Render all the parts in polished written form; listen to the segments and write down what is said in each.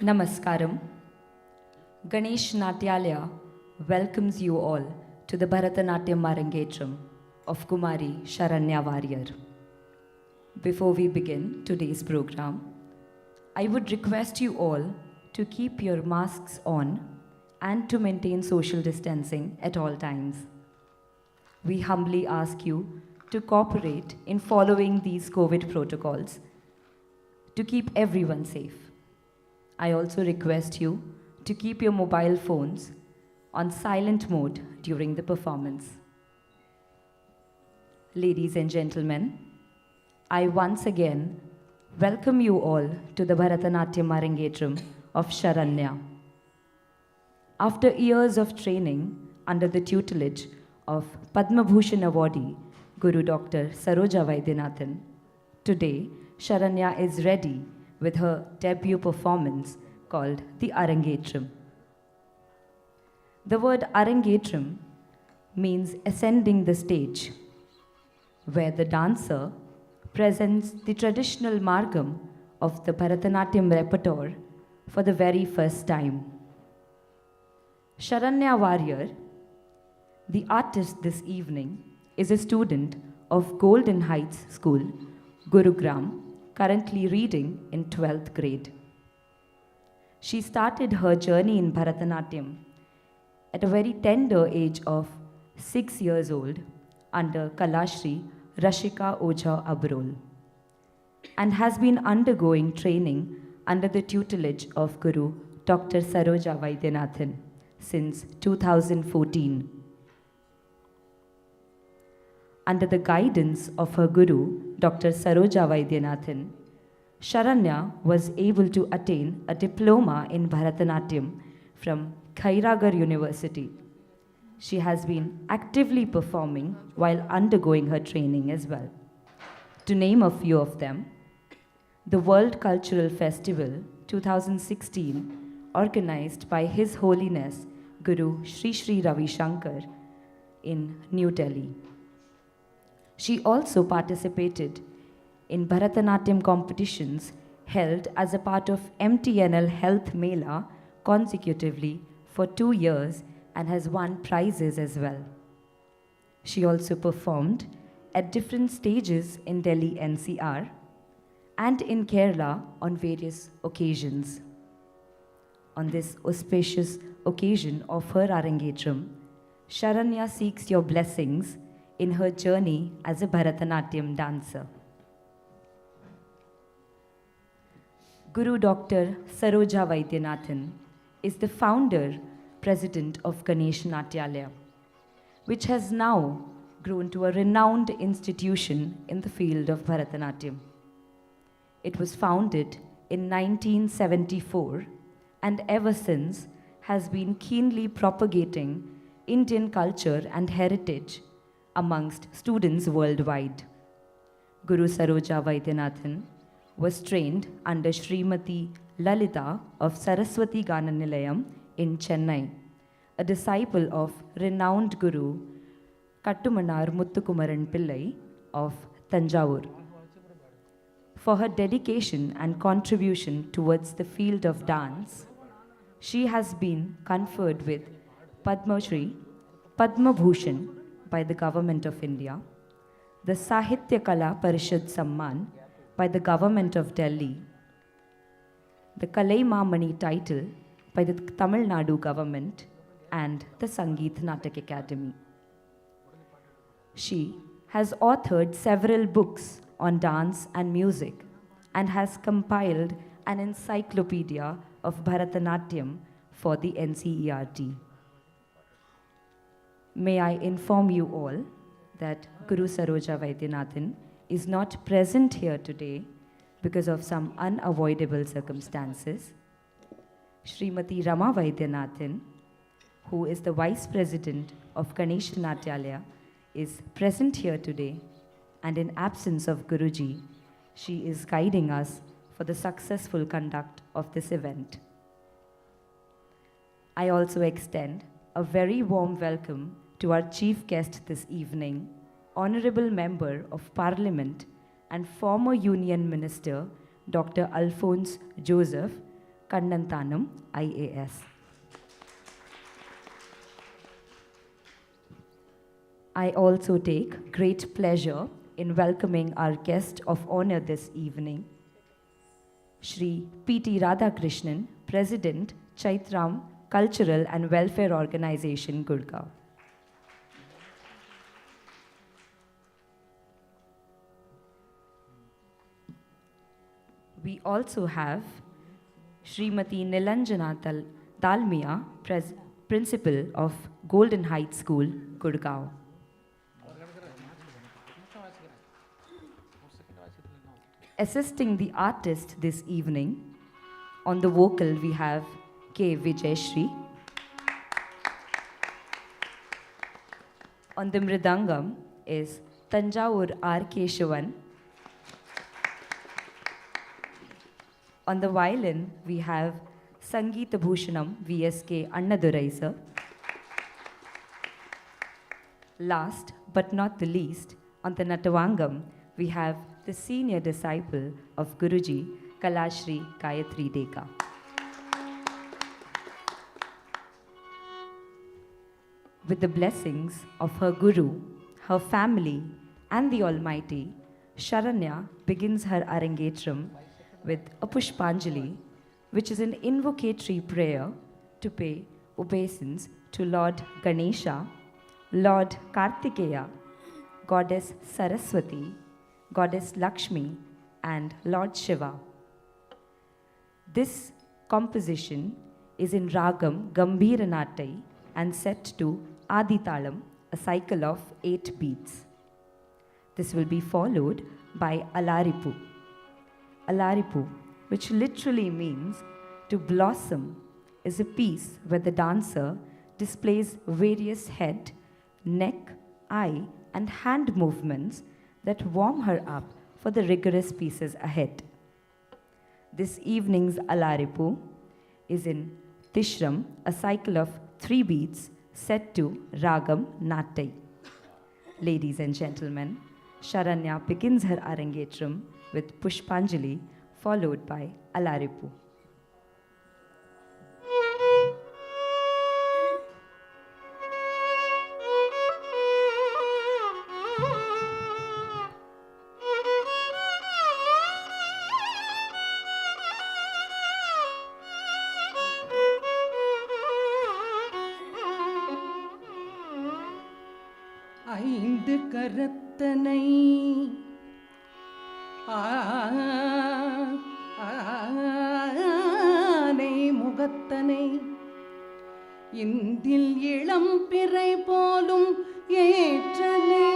Namaskaram. Ganesh Natyalaya welcomes you all to the Bharatanatyam Arangetram of Kumari Sharanya Variyar. Before we begin today's program, I would request you all to keep your masks on and to maintain social distancing at all times. We humbly ask you to cooperate in following these COVID protocols to keep everyone safe. I also request you to keep your mobile phones on silent mode during the performance. Ladies and gentlemen, I once again welcome you all to the Bharatanatyam Arangetram of Sharanya. After years of training under the tutelage of Padma Bhushan awardee Guru Dr. Saroja Vaidyanathan, today Sharanya is ready with her debut performance called the Arangetram. The word Arangetram means ascending the stage, where the dancer presents the traditional margam of the Bharatanatyam repertoire for the very first time. Sharanya Variyar, the artist this evening, is a student of Golden Heights School, Gurugram, currently reading in 12th grade. She started her journey in Bharatanatyam at a very tender age of 6 years old under Kalashri Rashika Oja Abrol, and has been undergoing training under the tutelage of Guru Dr. Saroja Vaidyanathan since 2014. Under the guidance of her Guru, Dr. Saroja Vaidyanathan, Sharanya was able to attain a diploma in Bharatanatyam from Khairagar University. She has been actively performing while undergoing her training as well. To name a few of them, the World Cultural Festival 2016, organized by His Holiness Guru Sri Sri Ravi Shankar in New Delhi. She also participated in Bharatanatyam competitions held as a part of MTNL Health Mela consecutively for 2 years and has won prizes as well. She also performed at different stages in Delhi NCR and in Kerala on various occasions. On this auspicious occasion of her Arangetram, Sharanya seeks your blessings in her journey as a Bharatanatyam dancer. Guru Dr. Saroja Vaidyanathan is the founder, president of Ganesh Natyalaya, which has now grown to a renowned institution in the field of Bharatanatyam. It was founded in 1974 and ever since has been keenly propagating Indian culture and heritage amongst students worldwide. Guru Saroja Vaidyanathan was trained under Srimati Lalita of Saraswati Gana Nilayam in Chennai, a disciple of renowned Guru Kattumanar Muthukumaran Pillai of Tanjavur. For her dedication and contribution towards the field of dance, she has been conferred with Padma Shri, Padma Bhushan by the Government of India, the Sahitya Kala Parishad Samman by the Government of Delhi, the Kalaimamani title by the Tamil Nadu government, and the Sangeet Natak Academy. She has authored several books on dance and music and has compiled an encyclopedia of Bharatanatyam for the NCERT. May I inform you all that Guru Saroja Vaidyanathan is not present here today because of some unavoidable circumstances. Srimati Rama Vaidyanathan, who is the Vice President of Ganesha Natyalaya, is present here today, and in absence of Guruji, she is guiding us for the successful conduct of this event. I also extend a very warm welcome to our chief guest this evening, Honorable Member of Parliament and former Union Minister, Dr. Alphonse Joseph Kannanthanam, IAS. I also take great pleasure in welcoming our guest of honor this evening, Shri P.T. Radhakrishnan, President, Chaitram Cultural and Welfare Organization, Gurgaon. We also have Srimati Nilanjana Dalmia, Principal of Golden Heights School, Gurgaon. Assisting the artist this evening, on the vocal we have K. Vijayshri. On the mridangam is Tanjavur R. Keshavan. On the violin we have Sangeeta Bhushanam VSK Annadurai sir. Last but not the least, on the natavangam we have the senior disciple of Guruji, Kalashri Gayatri Deka. With the blessings of her Guru, her family, and the Almighty, Sharanya begins her Arangetram with a Pushpanjali, which is an invocatory prayer to pay obeisance to Lord Ganesha, Lord Kartikeya, Goddess Saraswati, Goddess Lakshmi, and Lord Shiva. This composition is in Ragam Gambhiranatai and set to Aditalam, a cycle of 8 beats. This will be followed by Alaripu. Alaripu, which literally means to blossom, is a piece where the dancer displays various head, neck, eye, and hand movements that warm her up for the rigorous pieces ahead. This evening's Alaripu is in Tishram, a cycle of 3 beats set to Ragam Nattai. Ladies and gentlemen, Sharanya begins her Arangetram with Pushpanjali, followed by Alaripu. ஐந்து கரத்தனை ஆனை முகத்தனை இந்தில் இளம் பிறை போலும் ஏற்றனை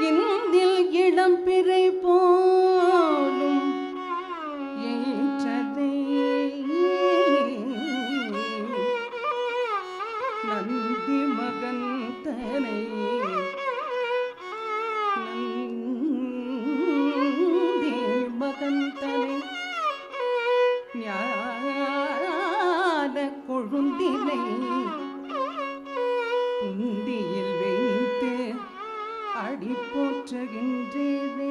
இந்தில் இளம் பிறை போலும் ஏற்றனை நந்தி மகந்தனை நந்தி மகந்தனை ஞான கொழுந்தினை உந்தியில் வைத்து அடி போற்றுகின்றேனே.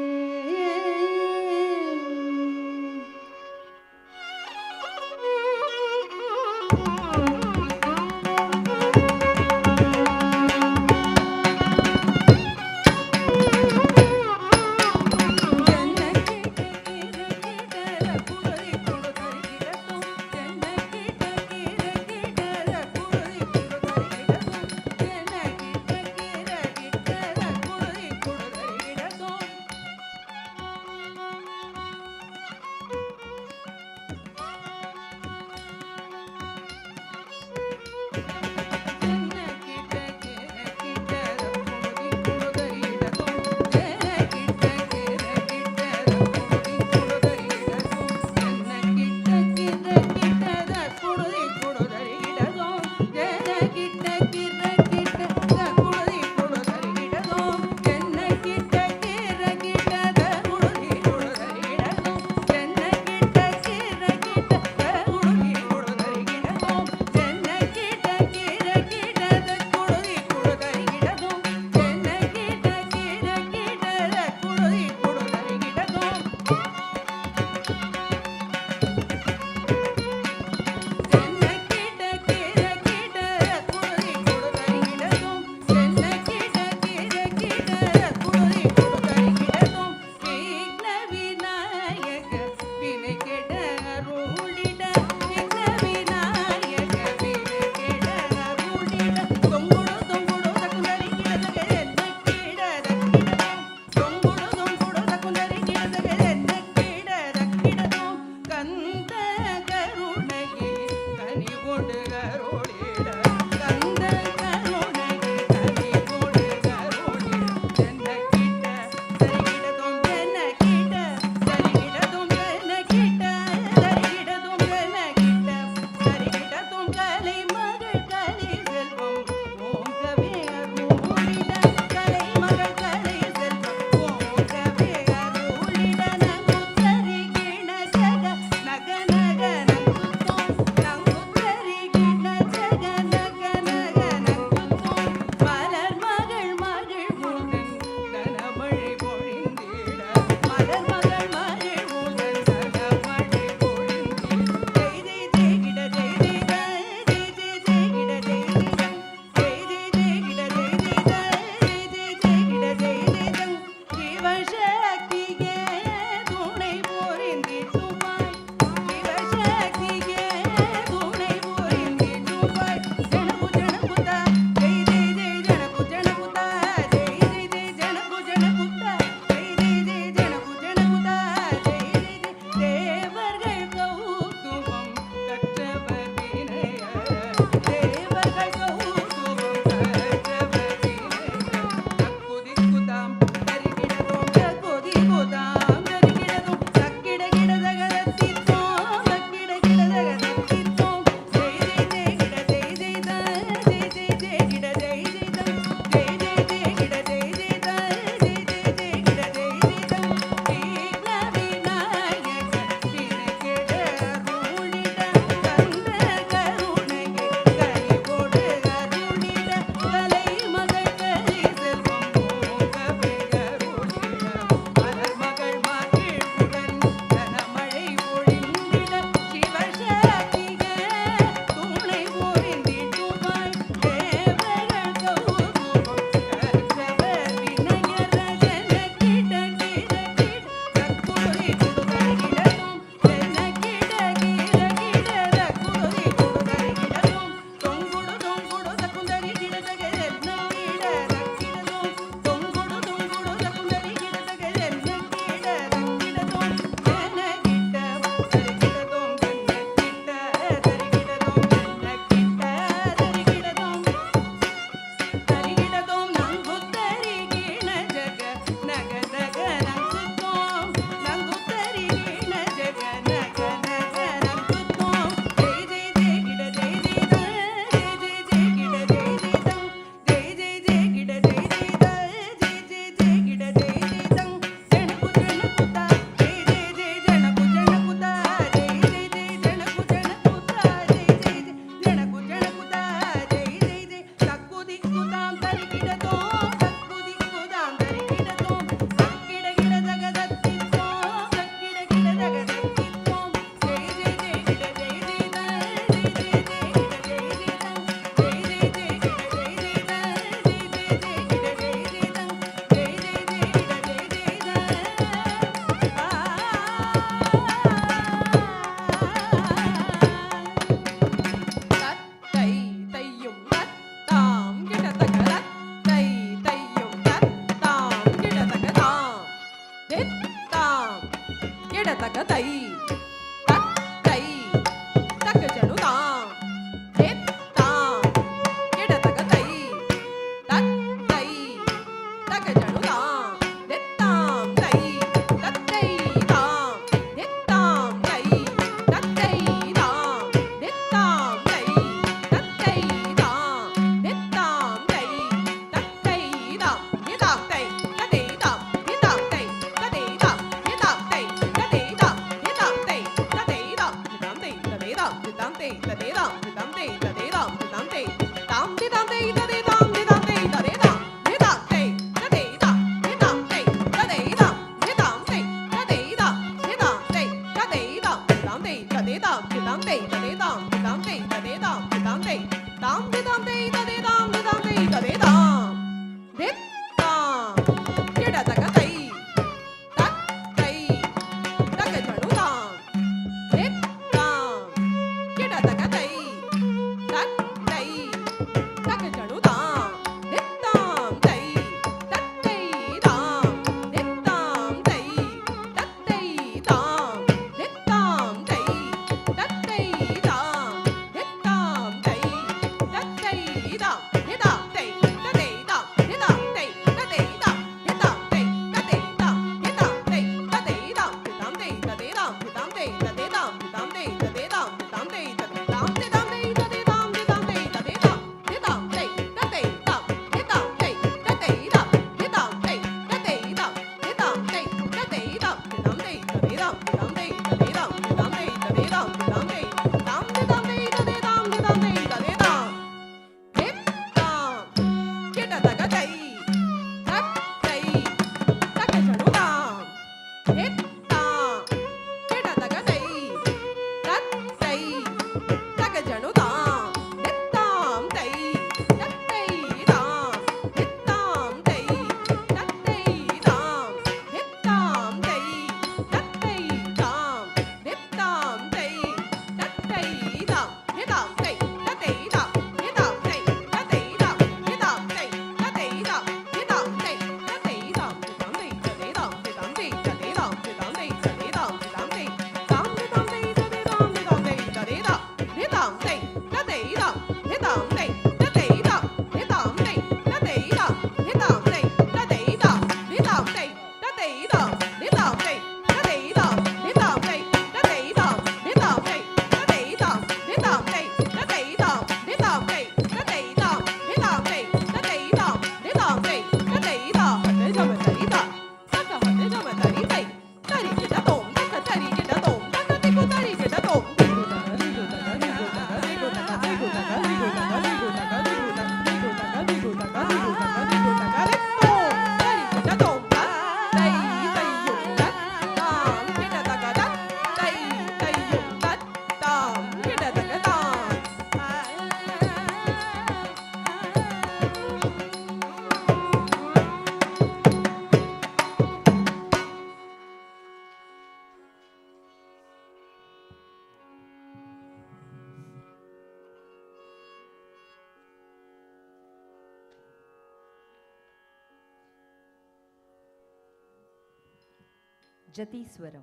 Jati Swaram,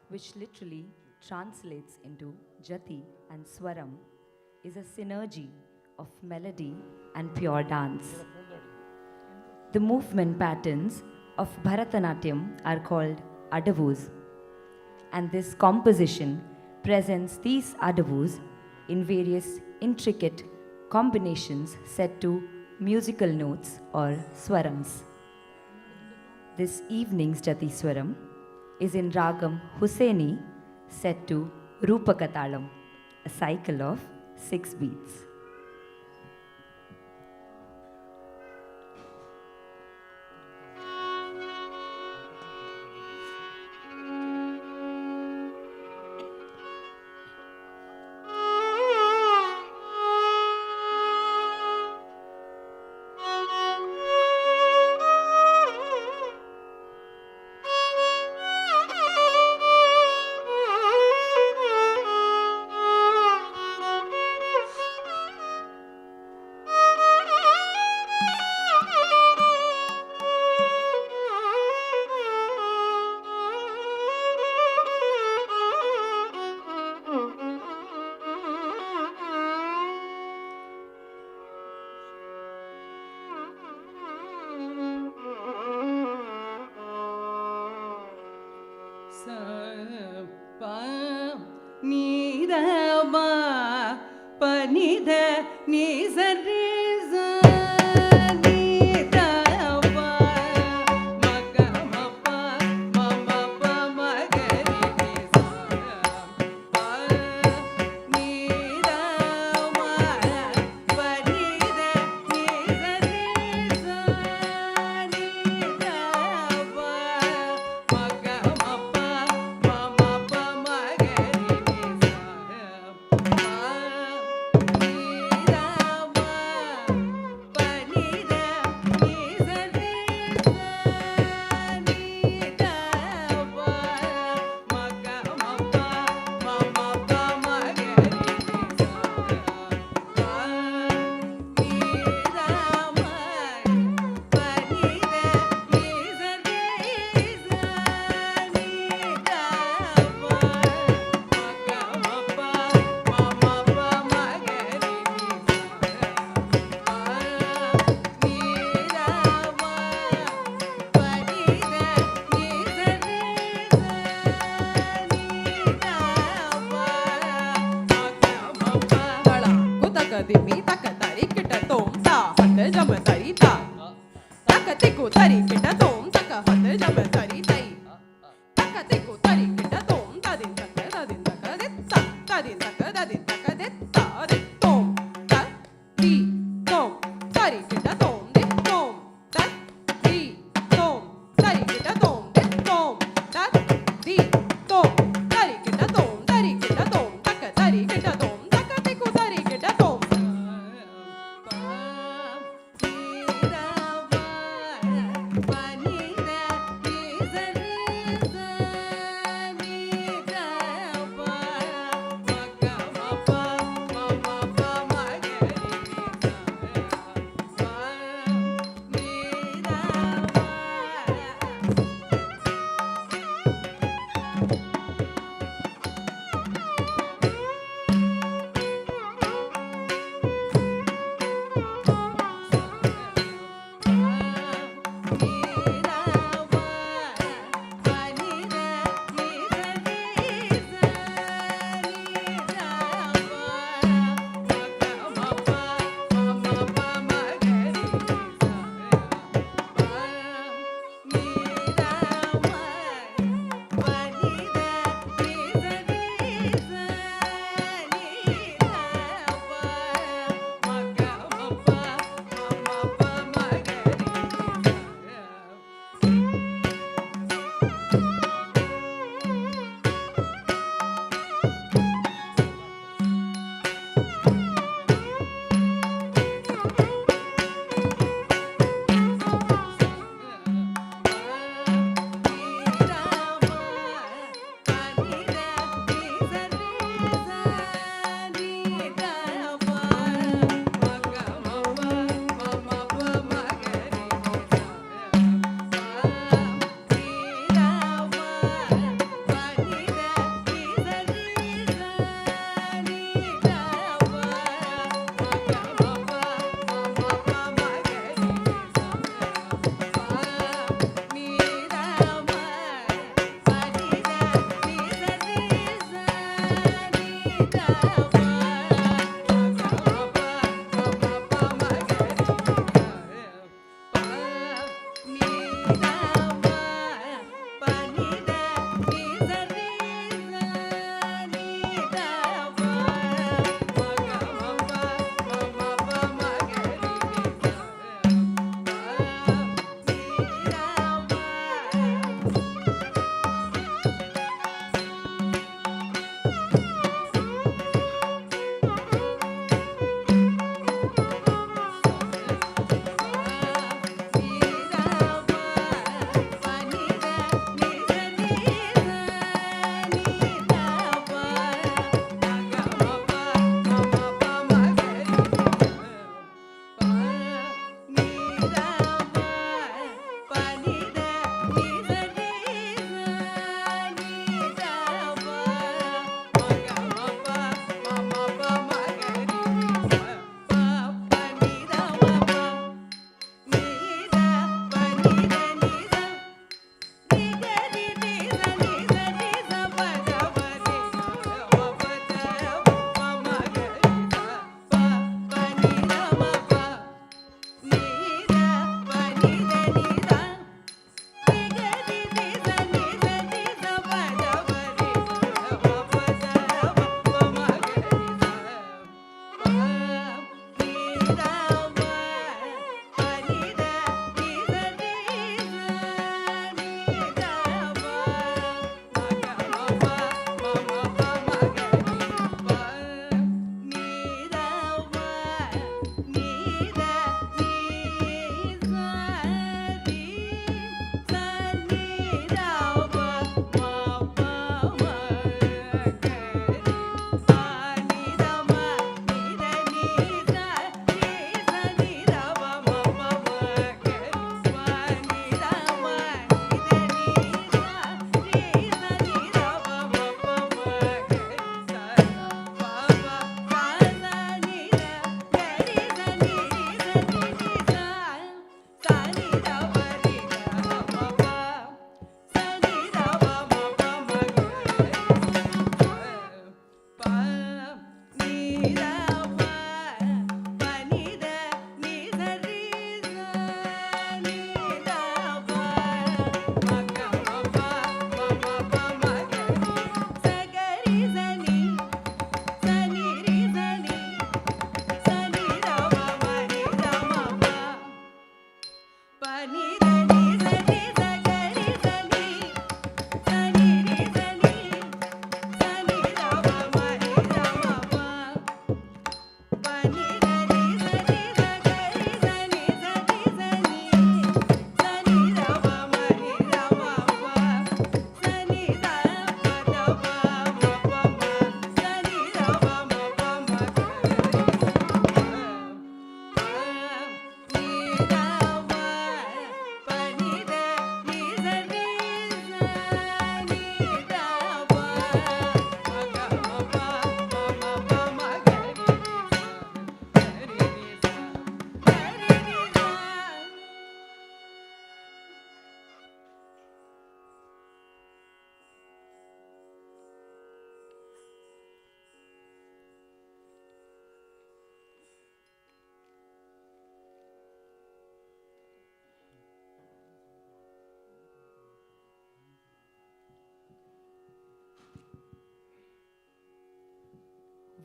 which literally translates into Jati and Swaram, is a synergy of melody and pure dance. The movement patterns of Bharatanatyam are called adavus, and this composition presents these adavus in various intricate combinations set to musical notes or swarams. This evening's Jati Swaram is in Ragam Hussaini set to Rupakatalam, a cycle of 6 beats.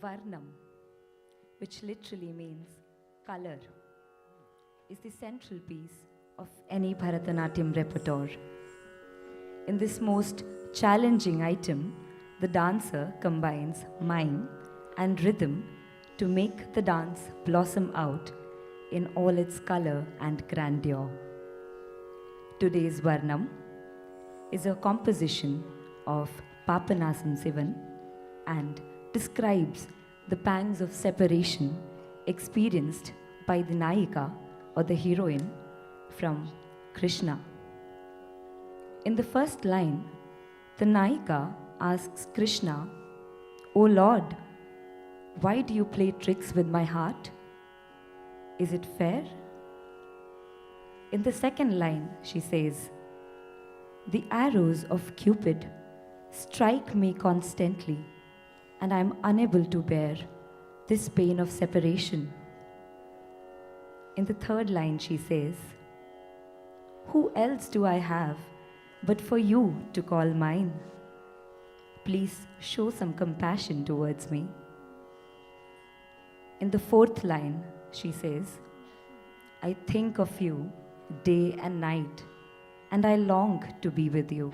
Varnam, which literally means color, is the central piece of any Bharatanatyam repertoire. In this most challenging item, the dancer combines mime and rhythm to make the dance blossom out in all its color and grandeur. Today's Varnam is a composition of Papanasam Sivan and describes the pangs of separation experienced by the Nayika or the heroine from Krishna. In the first line, the Nayika asks Krishna, "O Lord, why do you play tricks with my heart? Is it fair?" In the second line, she says, "The arrows of Cupid strike me constantly, and I am unable to bear this pain of separation." In the third line, she says, "Who else do I have but for you to call mine? Please show some compassion towards me." In the fourth line, she says, "I think of you day and night, and I long to be with you.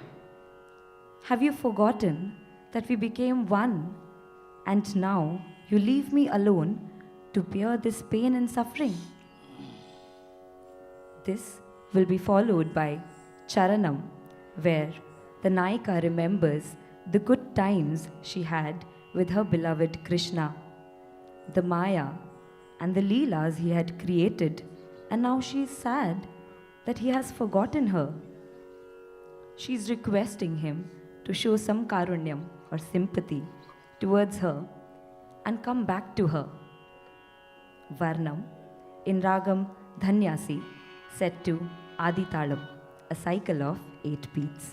Have you forgotten that we became one, and now you leave me alone to bear this pain and suffering?" This will be followed by Charanam, where the Nayika remembers the good times she had with her beloved Krishna, the Maya and the Leelas he had created, and now she is sad that he has forgotten her. She is requesting him to show some karunyam or sympathy towards her and come back to her. Varnam in Ragam Dhanyasi, set to Adi Talam, a cycle of 8 beats.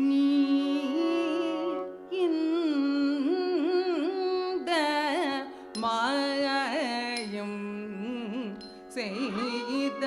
நீ இந்த மாயம் செய்த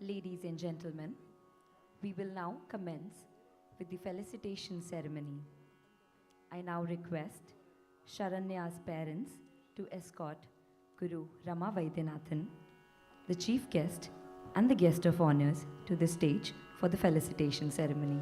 Ladies and gentlemen, we will now commence with the felicitation ceremony. I now request Sharanya's parents to escort Guru Rama Vaidyanathan, the chief guest and the guest of honors, to the stage for the felicitation ceremony.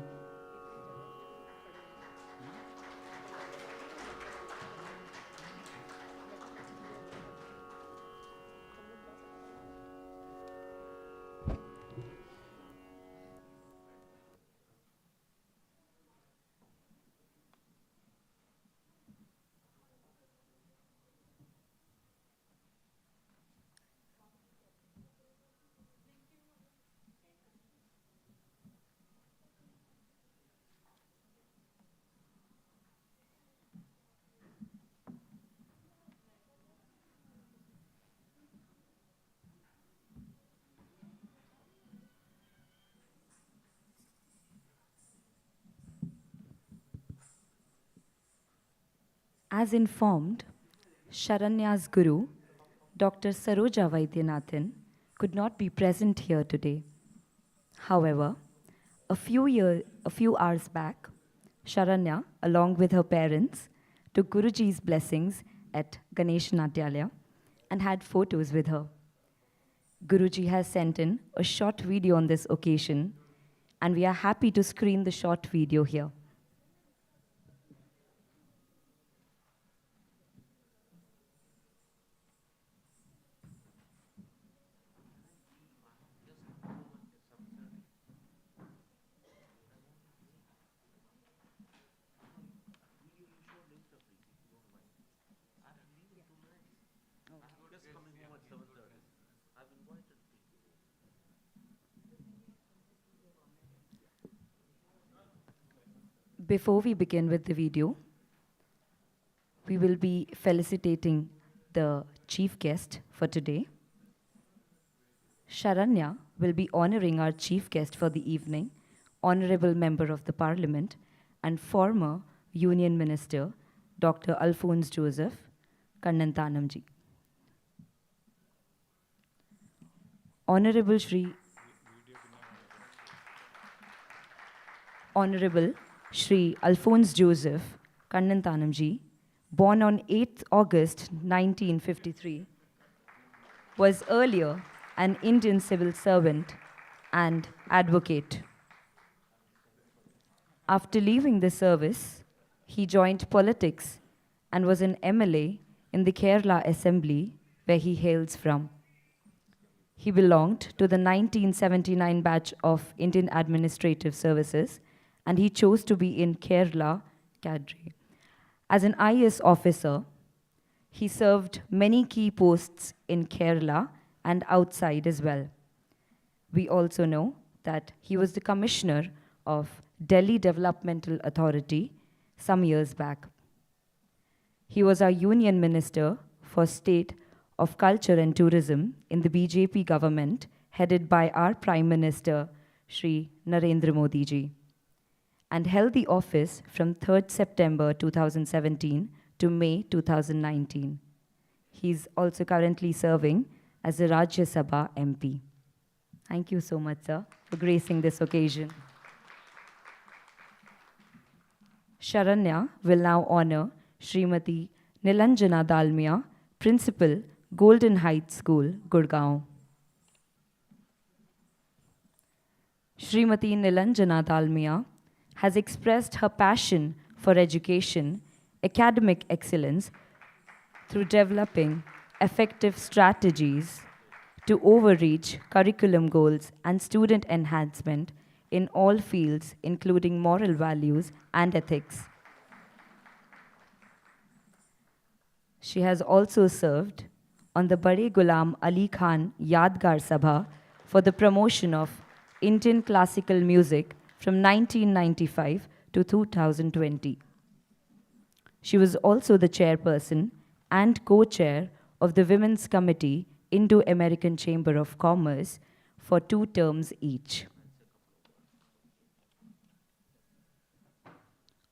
As informed, Sharanya's guru, Dr. Saroja Vaidyanathan, could not be present here today. However, a few hours back, Sharanya, along with her parents, took Guruji's blessings at Ganesh Natyalaya and had photos with her. Guruji has sent in a short video on this occasion, and we are happy to screen the short video here. Before we begin with the video, we will be felicitating the chief guest for today. Sharanya will be honoring our chief guest for the evening, Honorable Member of the Parliament and former Union Minister, Dr. Alphonse Joseph Kannanthanamji. Honorable Shri Alphonse Joseph Kannanthanamji, born on 8th August 1953, was earlier an Indian civil servant and advocate. After leaving the service, he joined politics and was an MLA in the Kerala Assembly, where he hails from. He belonged to the 1979 batch of Indian Administrative Services, and he chose to be in Kerala cadre. As an IAS officer, he served many key posts in Kerala and outside as well. We also know that he was the commissioner of Delhi Developmental Authority some years back. He was our Union Minister for State of Culture and Tourism in the BJP government headed by our Prime Minister, Shri Narendra Modi ji, and held the office from 3rd September 2017 to May 2019. He is also currently serving as a Rajya Sabha MP. Thank you so much, sir, for gracing this occasion. Sharanya will now honor Srimati Nilanjana Dalmia, Principal, Golden Heights School, Gurgaon. Srimati Nilanjana Dalmia has expressed her passion for education, academic excellence, through developing effective strategies to overreach curriculum goals and student enhancement in all fields, including moral values and ethics. She has also served on the Bade Ghulam Ali Khan Yadgar Sabha for the promotion of Indian classical music from 1995 to 2020. She was also the chairperson and co-chair of the Women's Committee, Indo-American Chamber of Commerce, for 2 terms each.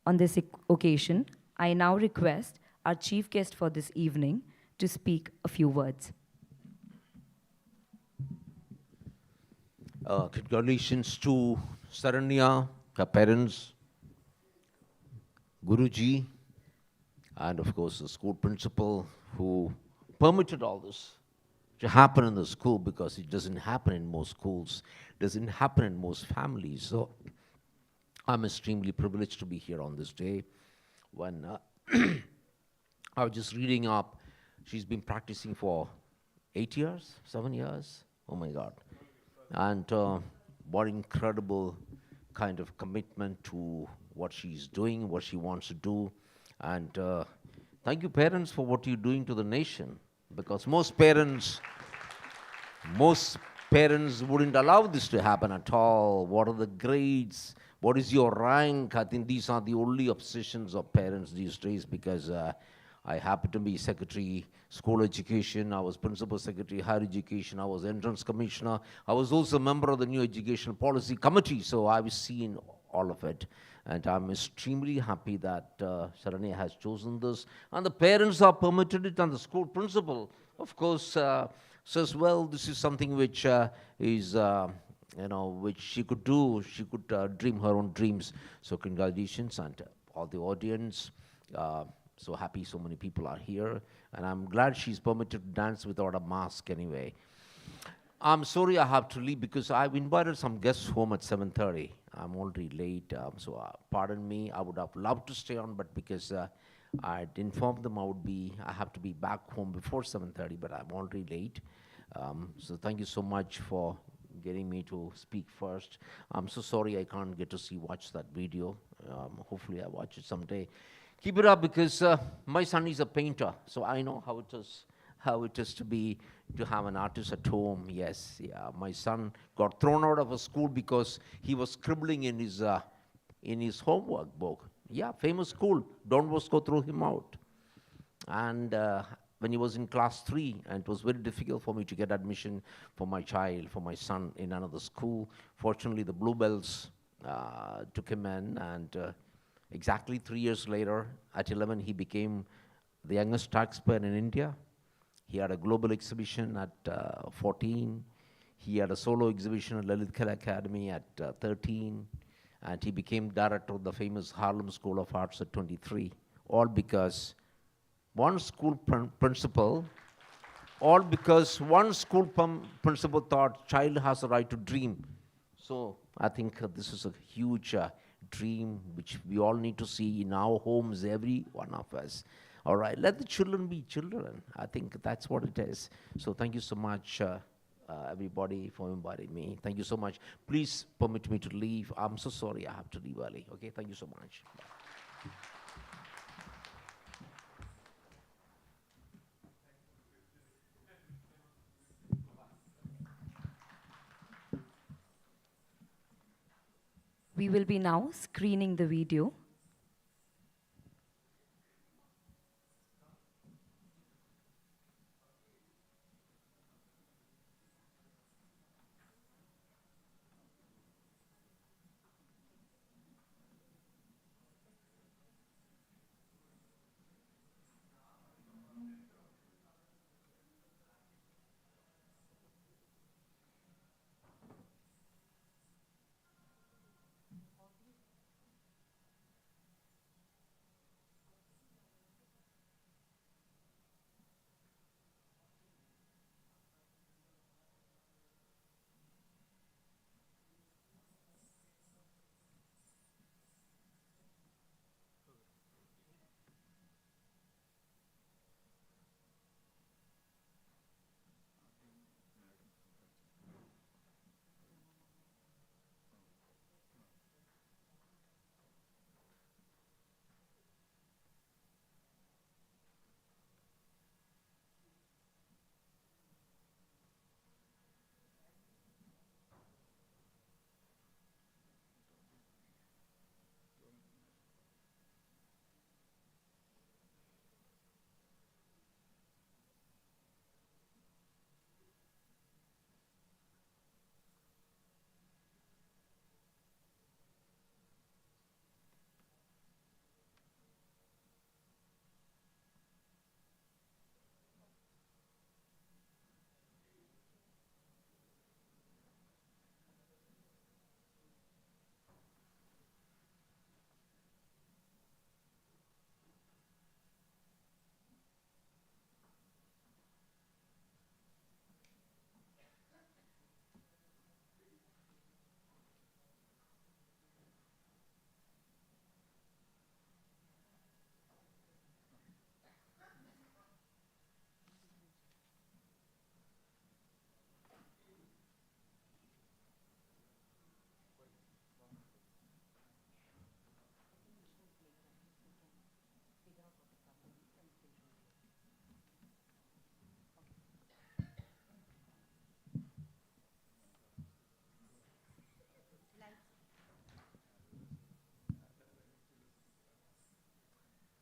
On this occasion, I now request our chief guest for this evening to speak a few words. Congratulations to Sharanya, her parents, Guruji, and of course the school principal who permitted all this to happen in the school, because it doesn't happen in most schools, doesn't happen in most families. So I'm extremely privileged to be here on this day when I was just reading up. She's been practicing for 8 years, 7 years. Oh my God. And what incredible kind of commitment to what she's doing, what she wants to do. And thank you, parents, for what you're doing to the nation. Because most parents wouldn't allow this to happen at all. What are the grades? What is your rank? I think these are the only obsessions of parents these days, because I happen to be secretary, school education. I was principal secretary, higher education. I was entrance commissioner. I was also a member of the new educational policy committee, so I was seeing all of it. And I'm extremely happy that Sharanya has chosen this. And the parents are permitted it, and the school principal, of course, says, well, this is something which which she could do. She could dream her own dreams. So congratulations, and all the audience. So happy so many people are here. And I'm glad she's permitted to dance without a mask anyway. I'm sorry I have to leave because I've invited some guests home at 7:30. I'm already late, so pardon me. I would have loved to stay on, but because I'd informed them I have to be back home before 7:30, but I'm already late. So thank you so much for getting me to speak first. I'm so sorry I can't get to watch that video. Hopefully I watch it someday. Keep it up, because my son is a painter, so I know how it is to have an artist at home. Yes, yeah. My son got thrown out of a school because he was scribbling in his homework book. Yeah, famous school. Don Bosco threw him out. And when he was in class 3, and it was very difficult for me to get admission for my child, for my son, in another school. Fortunately, the Bluebells took him in, and exactly 3 years later, at 11, he became the youngest taxpayer in India. He had a global exhibition at 14. He had a solo exhibition at Lalit Kala Academy at 13. And he became director of the famous Harlem School of Arts at 23. All because one school principal, principal thought child has a right to dream. So I think this is a huge dream which we all need to see in our homes, every one of us. All right, let the children be children. I think that's what it is. So thank you so much, everybody, for inviting me. Thank you so much. Please permit me to leave. I'm so sorry I have to leave early. Okay, thank you so much. Bye. We will be now screening the video.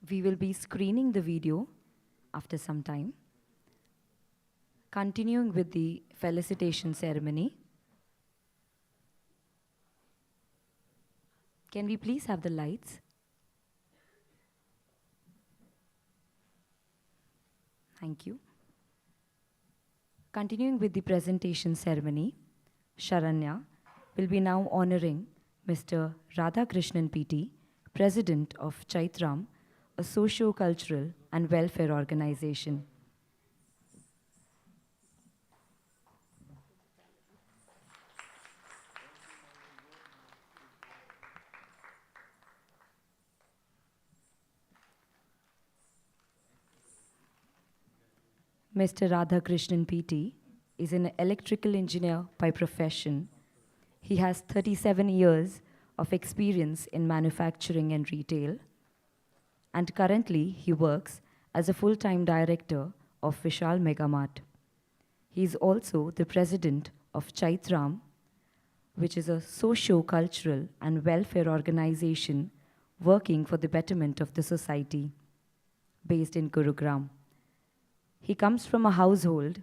We will be screening the video after some time. Continuing with the felicitation ceremony. Can we please have the lights? Thank you. Continuing with the presentation ceremony, Sharanya will be now honoring Mr. Radhakrishnan PT, President of Chaitram, a socio-cultural and welfare organization. Mr. Radhakrishnan PT is an electrical engineer by profession. He has 37 years of experience in manufacturing and retail, and currently he works as a full-time director of Vishal Megamart. He is also the president of Chaitram, which is a socio-cultural and welfare organization working for the betterment of the society, based in Gurugram. He comes from a household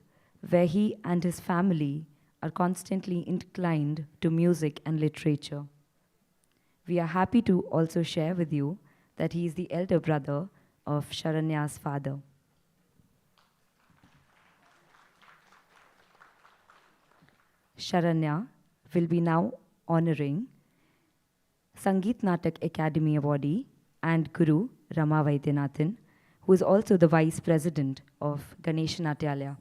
where he and his family are constantly inclined to music and literature. We are happy to also share with you that he is the elder brother of Sharanya's father. Sharanya will be now honoring Sangeet Natak Academy awardee and Guru Rama Vaidyanathan, who is also the Vice President of Natyalaya.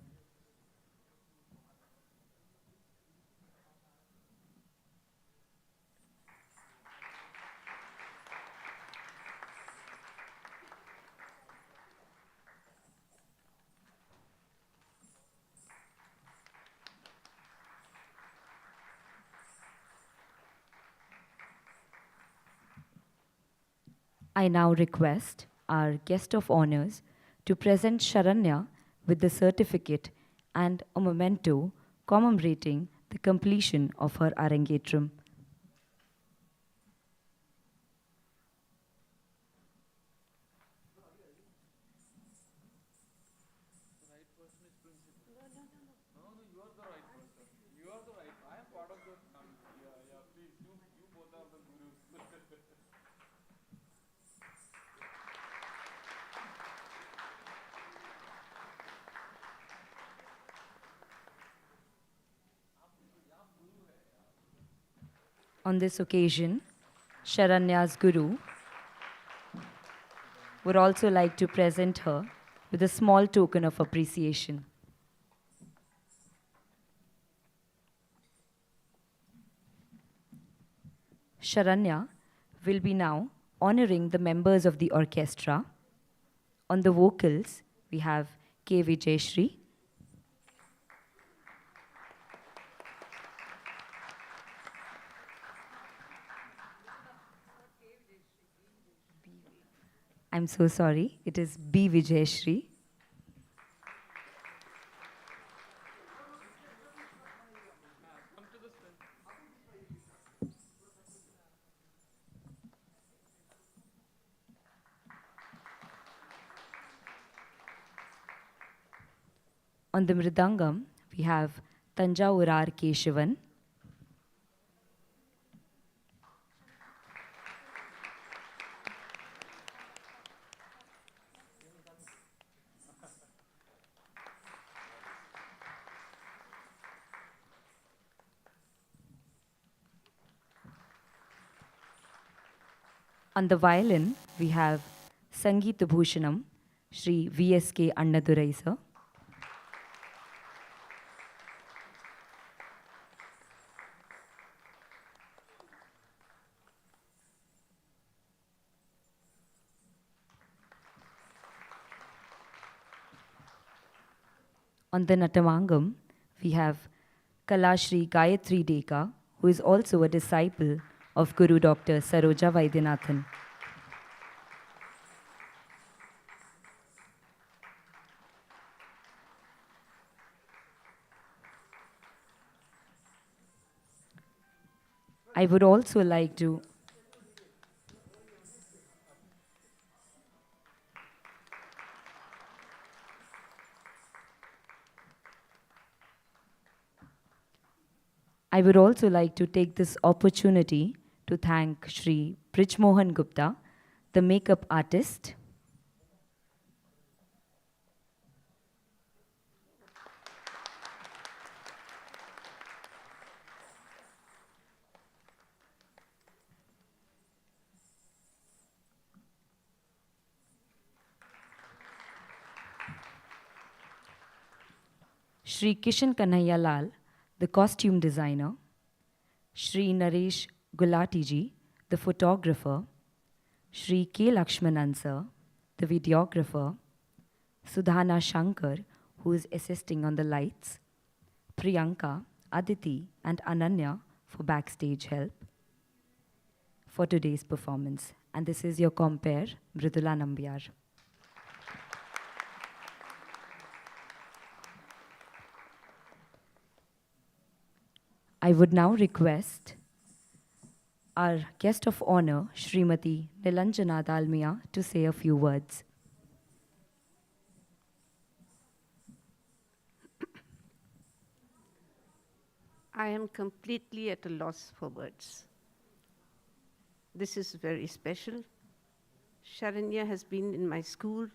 I now request our guest of honors to present Sharanya with the certificate and a memento commemorating the completion of her Arangetram. On this occasion, Sharanya's guru would also like to present her with a small token of appreciation. Sharanya will be now honoring the members of the orchestra. On the vocals, we have K. Vijayashri, I'm so sorry, it is B. Vijayashri. On the mridangam, we have Tanjaurar Keshavan. On the violin, we have Sangeet Bhushanam, Shri V.S.K. Annadurai sir. On the Natamangam, we have Kalashri Gayatri Deka, who is also a disciple of Guru Dr. Saroja Vaidyanathan. I would also like to I would also like to take this opportunity to thank Shri Brijmohan Gupta, the makeup artist. Shri Kishan Kanhaiya Lal, the costume designer. Shri Naresh Gulati ji, the photographer. Shri K. Lakshmanan sir, the videographer. Sudhana Shankar, who is assisting on the lights. Priyanka, Aditi, and Ananya for backstage help for today's performance. And this is your compere, Mridula Nambiar. I would now request our guest of honor, Srimati Nilanjana Dalmia, to say a few words. I am completely at a loss for words. This is very special. Sharanya has been in my school,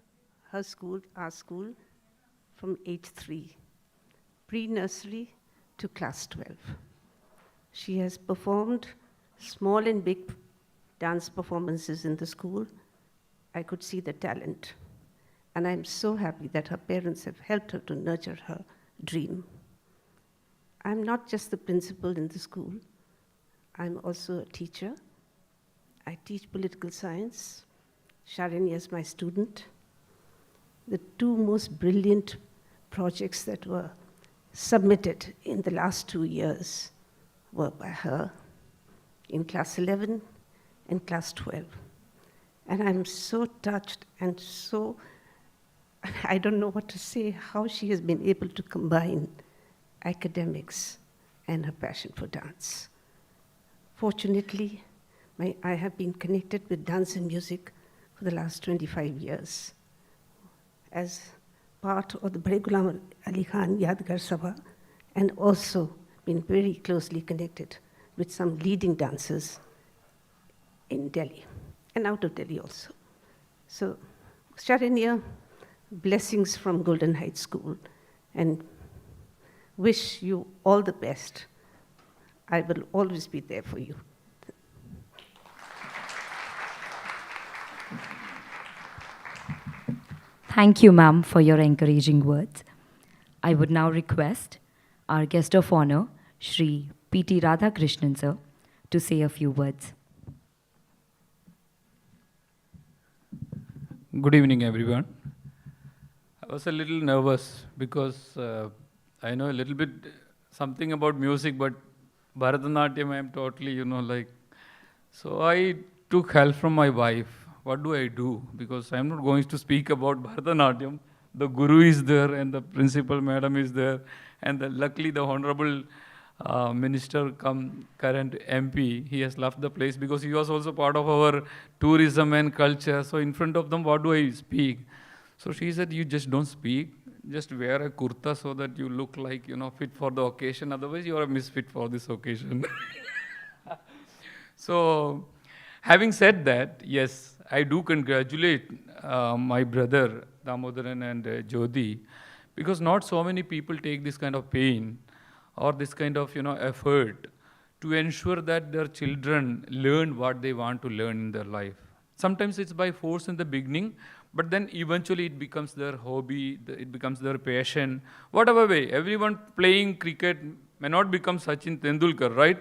her school, our school, from age 3, pre-nursery to class 12. She has performed small and big dance performances in the school. I could see the talent. And I'm so happy that her parents have helped her to nurture her dream. I'm not just the principal in the school. I'm also a teacher. I teach political science. Sharanya is my student. The two most brilliant projects that were submitted in the last 2 years were by her in class 11 and class 12. And I'm so touched and so, I don't know what to say, how she has been able to combine academics and her passion for dance. Fortunately, I have been connected with dance and music for the last 25 years as part of the Bade Ghulam Ali Khan Yadgar Sabha, and also been very closely connected with some leading dancers in Delhi and out of Delhi also. So, Sharanya, blessings from Golden Heights School, and wish you all the best. I will always be there for you. Thank you, ma'am, for your encouraging words. I would now request our guest of honor, Shri P.T. Radhakrishnan sir, to say a few words. Good evening, everyone. I was a little nervous because I know a little bit something about music, but Bharatanatyam I am totally, So I took help from my wife. What do I do? Because I am not going to speak about Bharatanatyam. The guru is there and the principal madam is there. And luckily the honorable minister current MP, he has left the place because he was also part of our tourism and culture. So in front of them, what do I speak? So she said, you just don't speak. Just wear a kurta so that you look like, fit for the occasion. Otherwise, you are a misfit for this occasion. So, having said that, yes, I do congratulate my brother, Damodaran and Jyoti, because not so many people take this kind of pain or this kind of, effort to ensure that their children learn what they want to learn in their life. Sometimes it's by force in the beginning, but then eventually it becomes their hobby, it becomes their passion. Whatever way, everyone playing cricket may not become Sachin Tendulkar, right?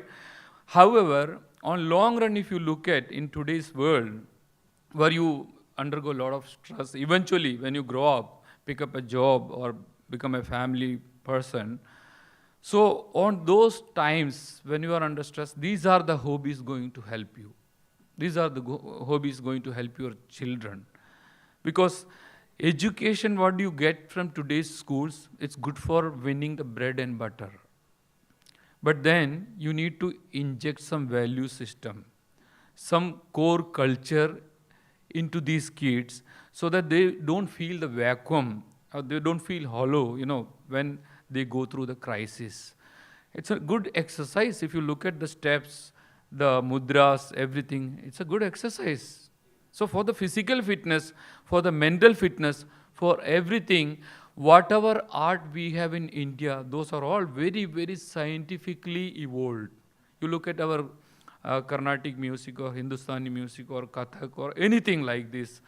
However, on long run, if you look at in today's world, where you undergo a lot of stress, eventually when you grow up, pick up a job or become a family person, so on those times when you are under stress, these are the hobbies going to help you. These are the hobbies going to help your children. Because education, what you get from today's schools, it's good for winning the bread and butter. But then you need to inject some value system, some core culture into these kids so that they don't feel the vacuum or they don't feel hollow, when they go through the crisis. It's a good exercise. If you look at the steps, the mudras, everything, it's a good exercise. So for the physical fitness, for the mental fitness, for everything, whatever art we have in India, those are all very, very scientifically evolved. You look at our Carnatic music or Hindustani music or Kathak or anything like this.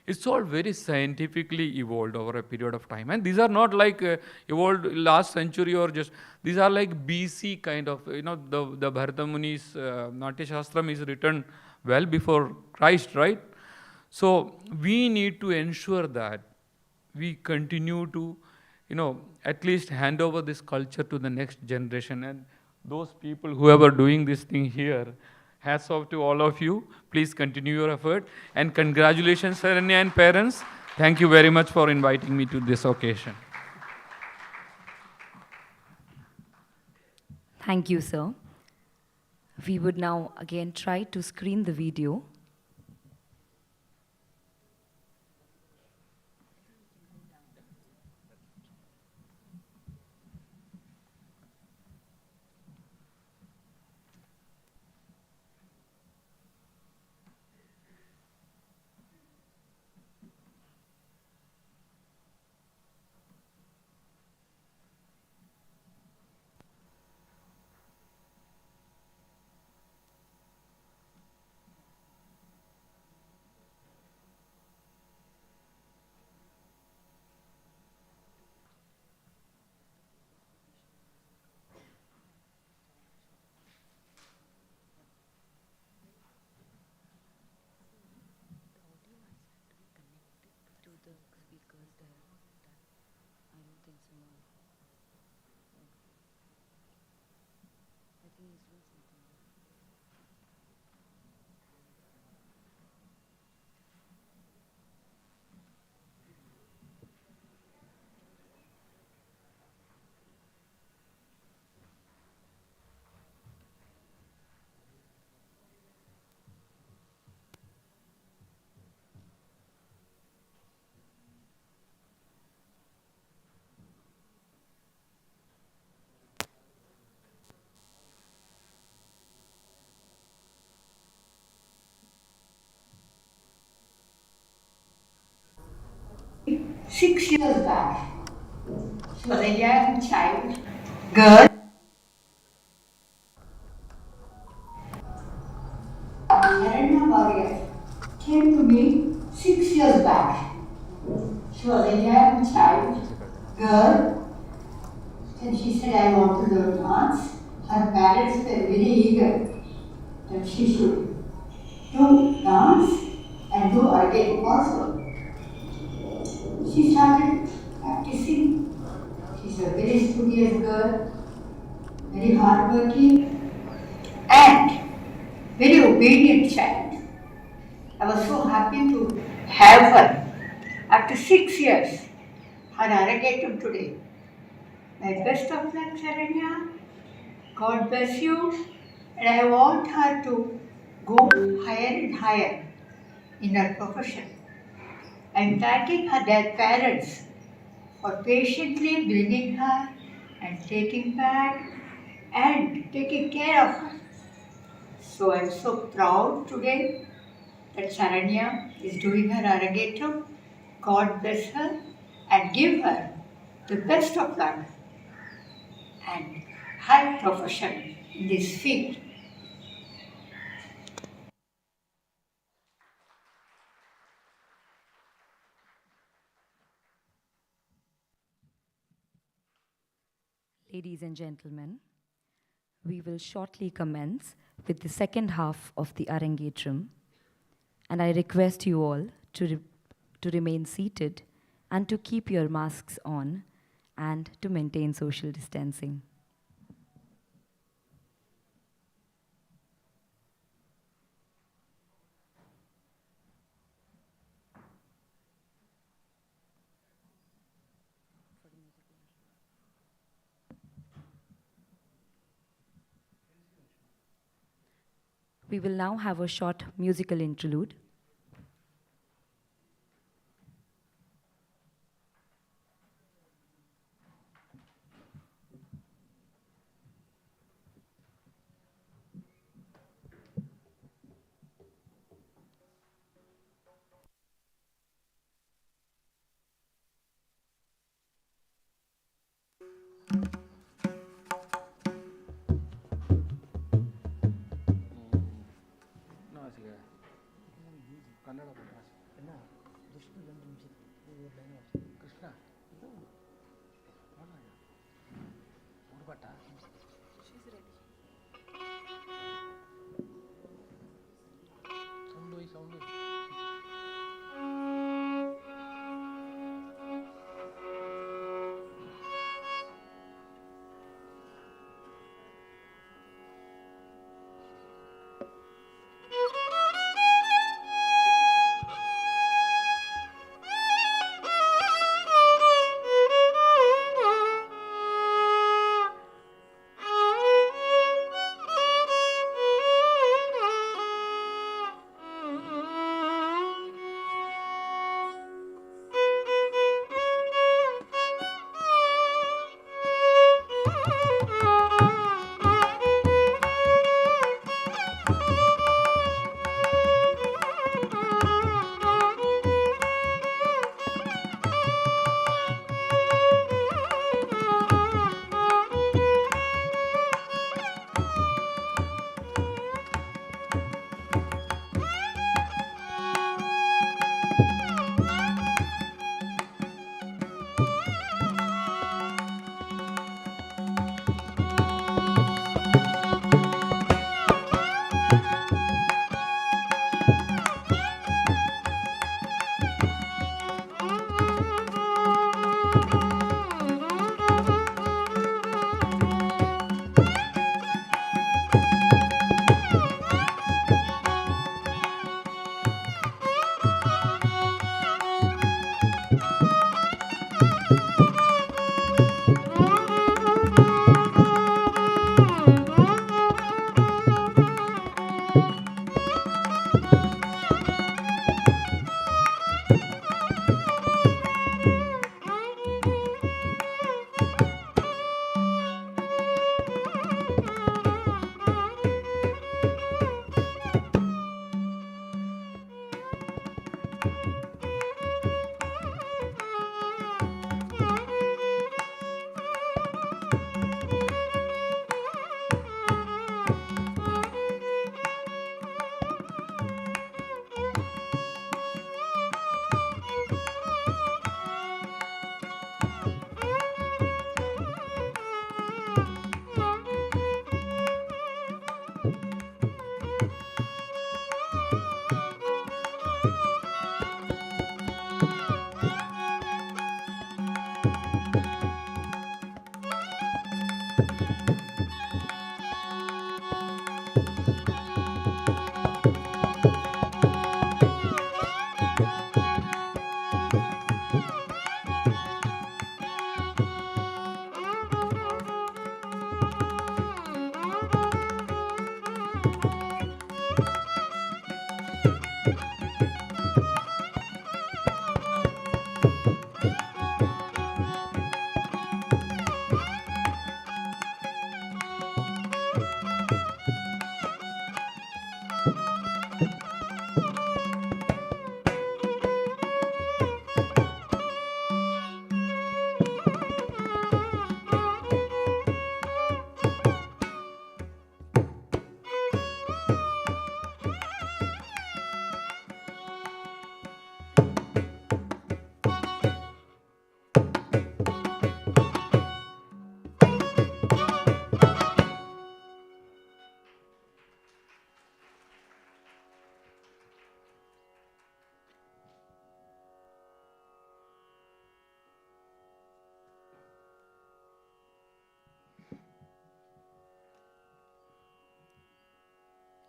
It's all very scientifically evolved over a period of time. And these are not like evolved last century or just, these are like BC kind of, the Bharata Muni's Natya Shastram is written well before Christ, right? So we need to ensure that we continue to, at least hand over this culture to the next generation. And those people who are doing this thing here, hats off to all of you. Please continue your effort. And congratulations, Sharanya and parents. Thank you very much for inviting me to this occasion. Thank you, sir. We would now again try to screen the video. Six years back, she was a young child, girl. Sharanya Variyar came to me 6 years back. She was a young child, girl, and she said, I want to learn dance. Her parents were very eager that she should do dance and do Arangetram also. She started practicing. She's a very studious girl, very hardworking, and very obedient child. I was so happy to have her after 6 years. Her Arangetram today. My best of luck, Sharanya. God bless you. And I want her to go higher and higher in her profession. I'm thanking her, their parents, for patiently bringing her and taking back and taking care of her. So I'm so proud today that Sharanya is doing her Arangetram. God bless her and give her the best of luck and high profession in this field. Ladies and gentlemen, we will shortly commence with the second half of the Arangetram, and I request you all to remain seated and to keep your masks on and to maintain social distancing. We will now have a short musical interlude.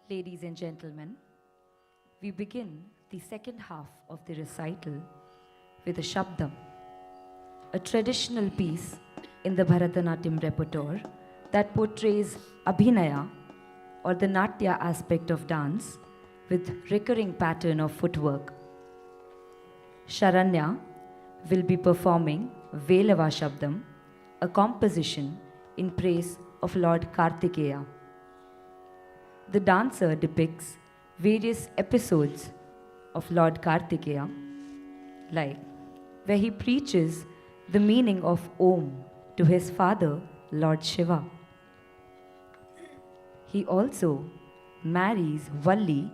Ladies and gentlemen, we begin the second half of the recital with a Shabdam, a traditional piece in the Bharatanatyam repertoire that portrays Abhinaya or the Natya aspect of dance with recurring pattern of footwork. Sharanya will be performing Velava Shabdam, a composition in praise of Lord Kartikeya. The dancer depicts various episodes of Lord Kartikeya, like where he preaches the meaning of Om to his father, Lord Shiva. He also marries Valli,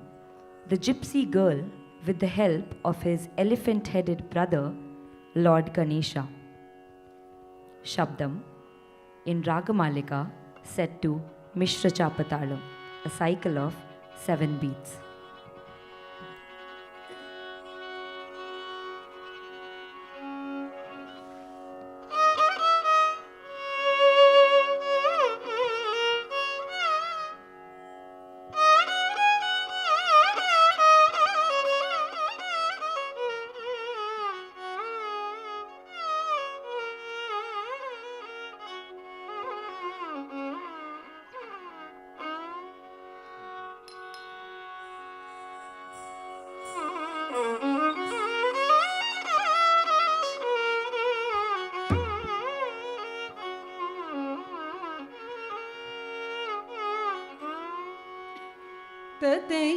the gypsy girl, with the help of his elephant-headed brother, Lord Ganesha. Shabdam in Ragamalika set to Mishra Chapatalam, a cycle of 7 beats.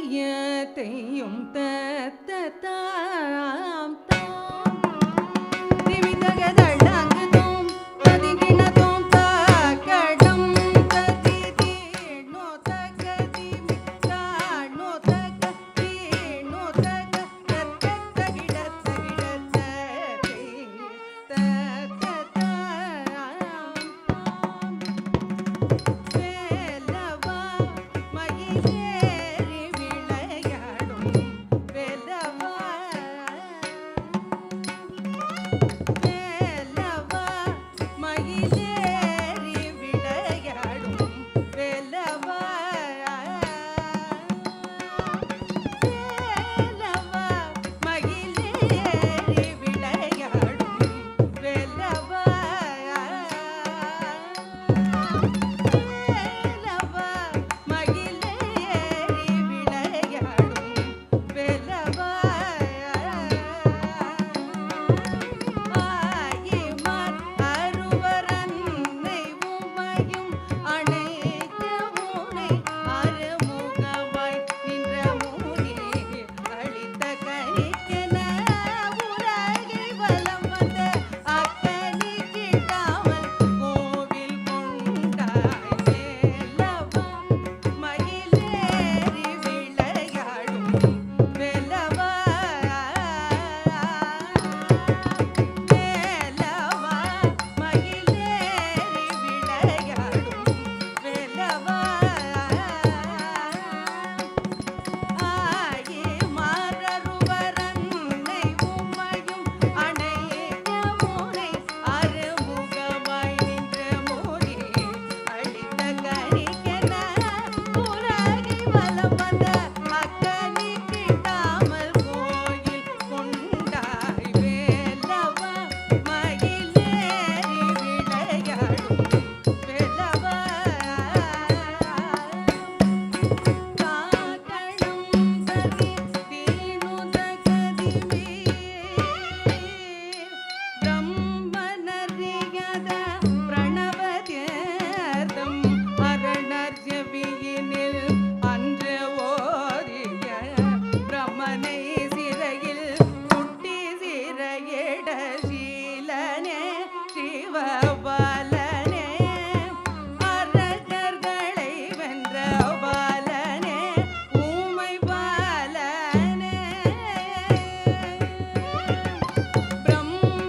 தத்தையும் தத்தாம் தாம் திவிதகதழங்குதோம் ததிகிணதோம் தகடம் ததிதீனோ தகதிமி தானோ தகதீனோ தகதகிடத்தகிடத்தகிடத்தகை தத்தத்தாம் வேலவா மயிலேறி விளையாடும் வேலவா வேலவா மயிலேறி விளையாடும் வேலவா வேலவா மயிலேறி விளையாடும் வேலவா வேலவா மயிலேறி விளையாடும் வேலவா ஆயிமார் அருவரன்னை உமையும் அணைத்த மூனை அருமுகமாய் நின்ற மூனி அளித்த கனிக்கென உலகை வலம் வந்த அக்கனி கிட்டாமல் கோவில் கொண்டாய் வேலவா மயிலேறி விளையாடும் வேலவா வேலவா மயிலேறி விளையாடும் வேலவா ஆயி மாறருவரன்னை உமையும் அணைத்த மூனை அருமுகமாய் நின்ற மூனி அளித்த கனிக்கென உலகை வலம் வந்த அக்கனி கிட்டாமல் கோயில் கொண்டாய் வேலவா மயிலேறி விளையாடும் வேலவா காகணம் ததி தீனுத கதிமே பிரம்மனறியத பிரணவதேதம் அரணர்ஜவியினில் அன்று ஓரிய பிரம்மனை சிறையில் குட்டி சிறையிட சீலனே சிவபாலனே அரகர்களை வென்ற பாலனே ஊமை பாலனே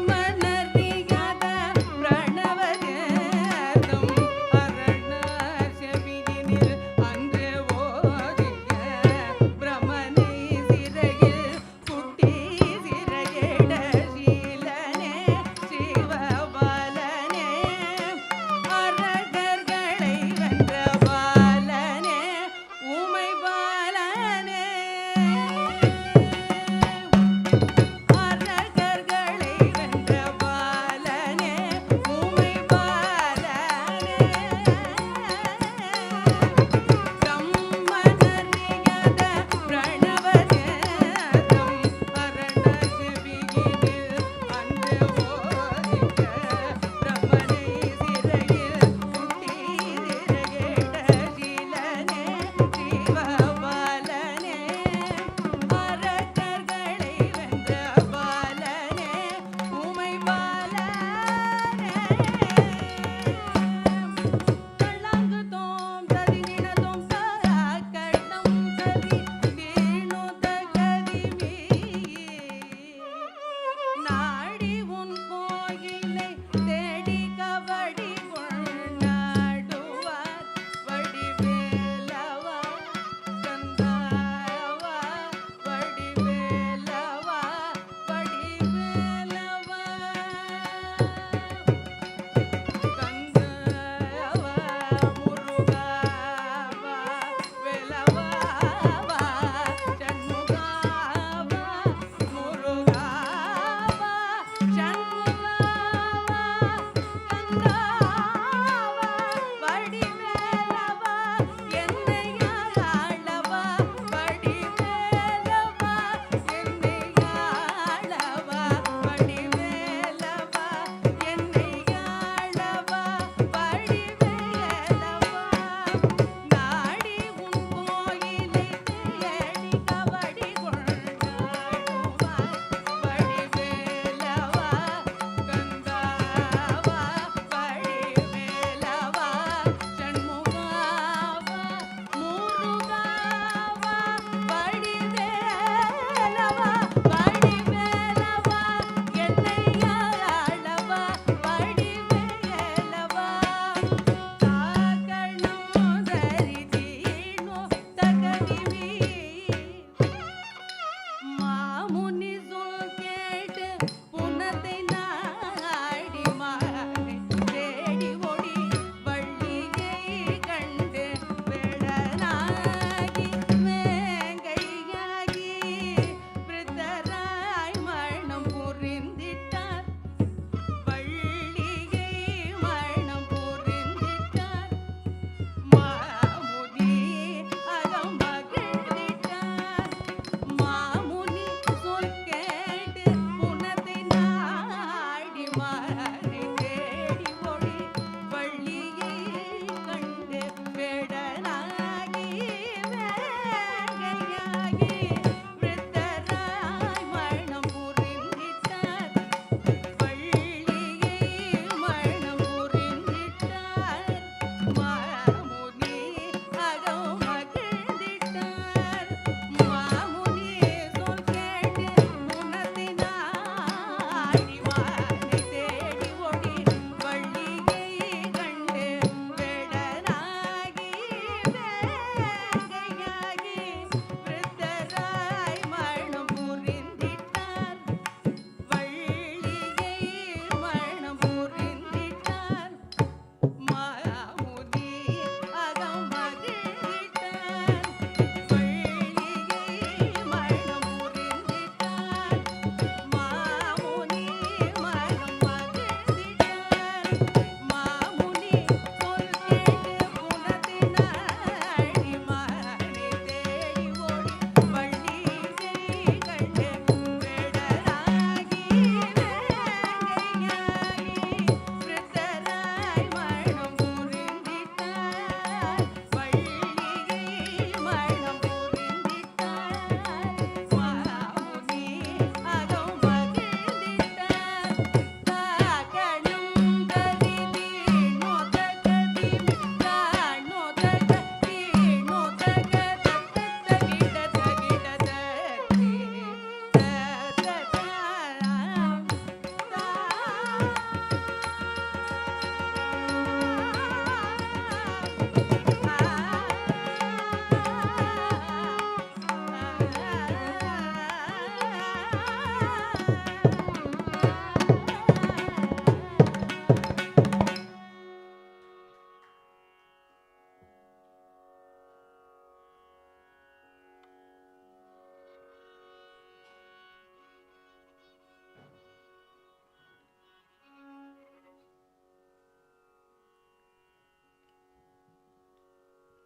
பிரம்மனறியாத பிரணவதேதம் அரணர் செவியினில் அன்று ஓதிய பிரமனை சிறையில் குட்டி சிறையிட சீலனே சிவபாலனே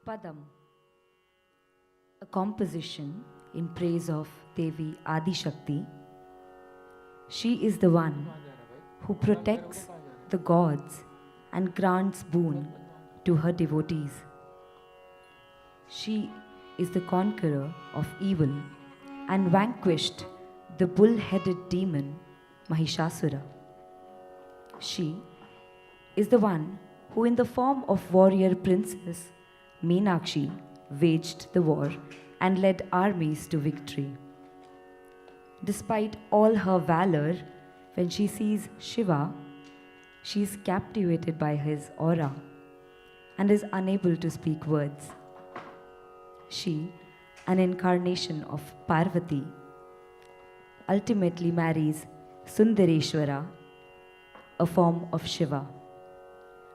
Padam, a composition in praise of Devi Adi Shakti. She is the one who protects the gods and grants boon to her devotees. She is the conqueror of evil and vanquished the bull-headed demon Mahishasura. She is the one who, in the form of warrior princess Meenakshi, waged the war and led armies to victory. Despite all her valor, when she sees Shiva, she is captivated by his aura and is unable to speak words. She, an incarnation of Parvati, ultimately marries Sundareshwara, a form of Shiva,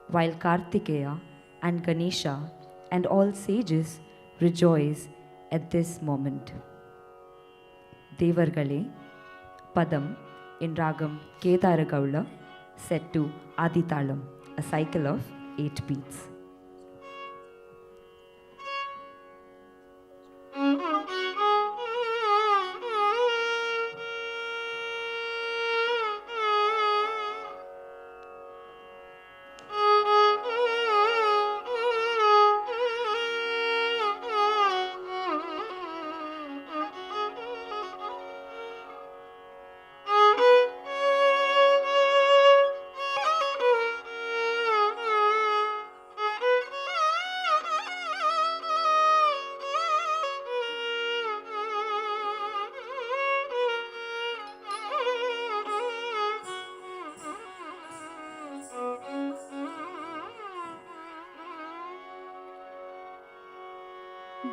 while Kartikeya and Ganesha and all sages rejoice at this moment. Devargale, Padam in Ragam Kedaragaula, set to Aditalam, a cycle of 8 beats.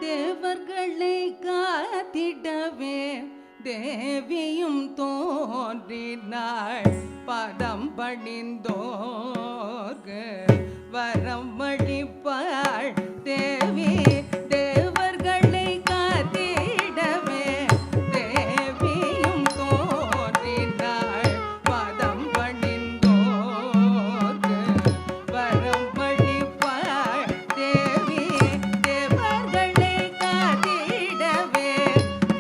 தேவர்களை காத்திடவே தேவியும் தோன்றினாள். பதம் பணிந்தோர்க்கு வரம் வழிப்பாள் தேவி. தேவர்களை காத்திடவே தேவியும் தோன்றினாள். பதம் பணிந்தோர்க்கு வரம் வழிப்பாள் தேவி. தேவர்களை காத்திடவே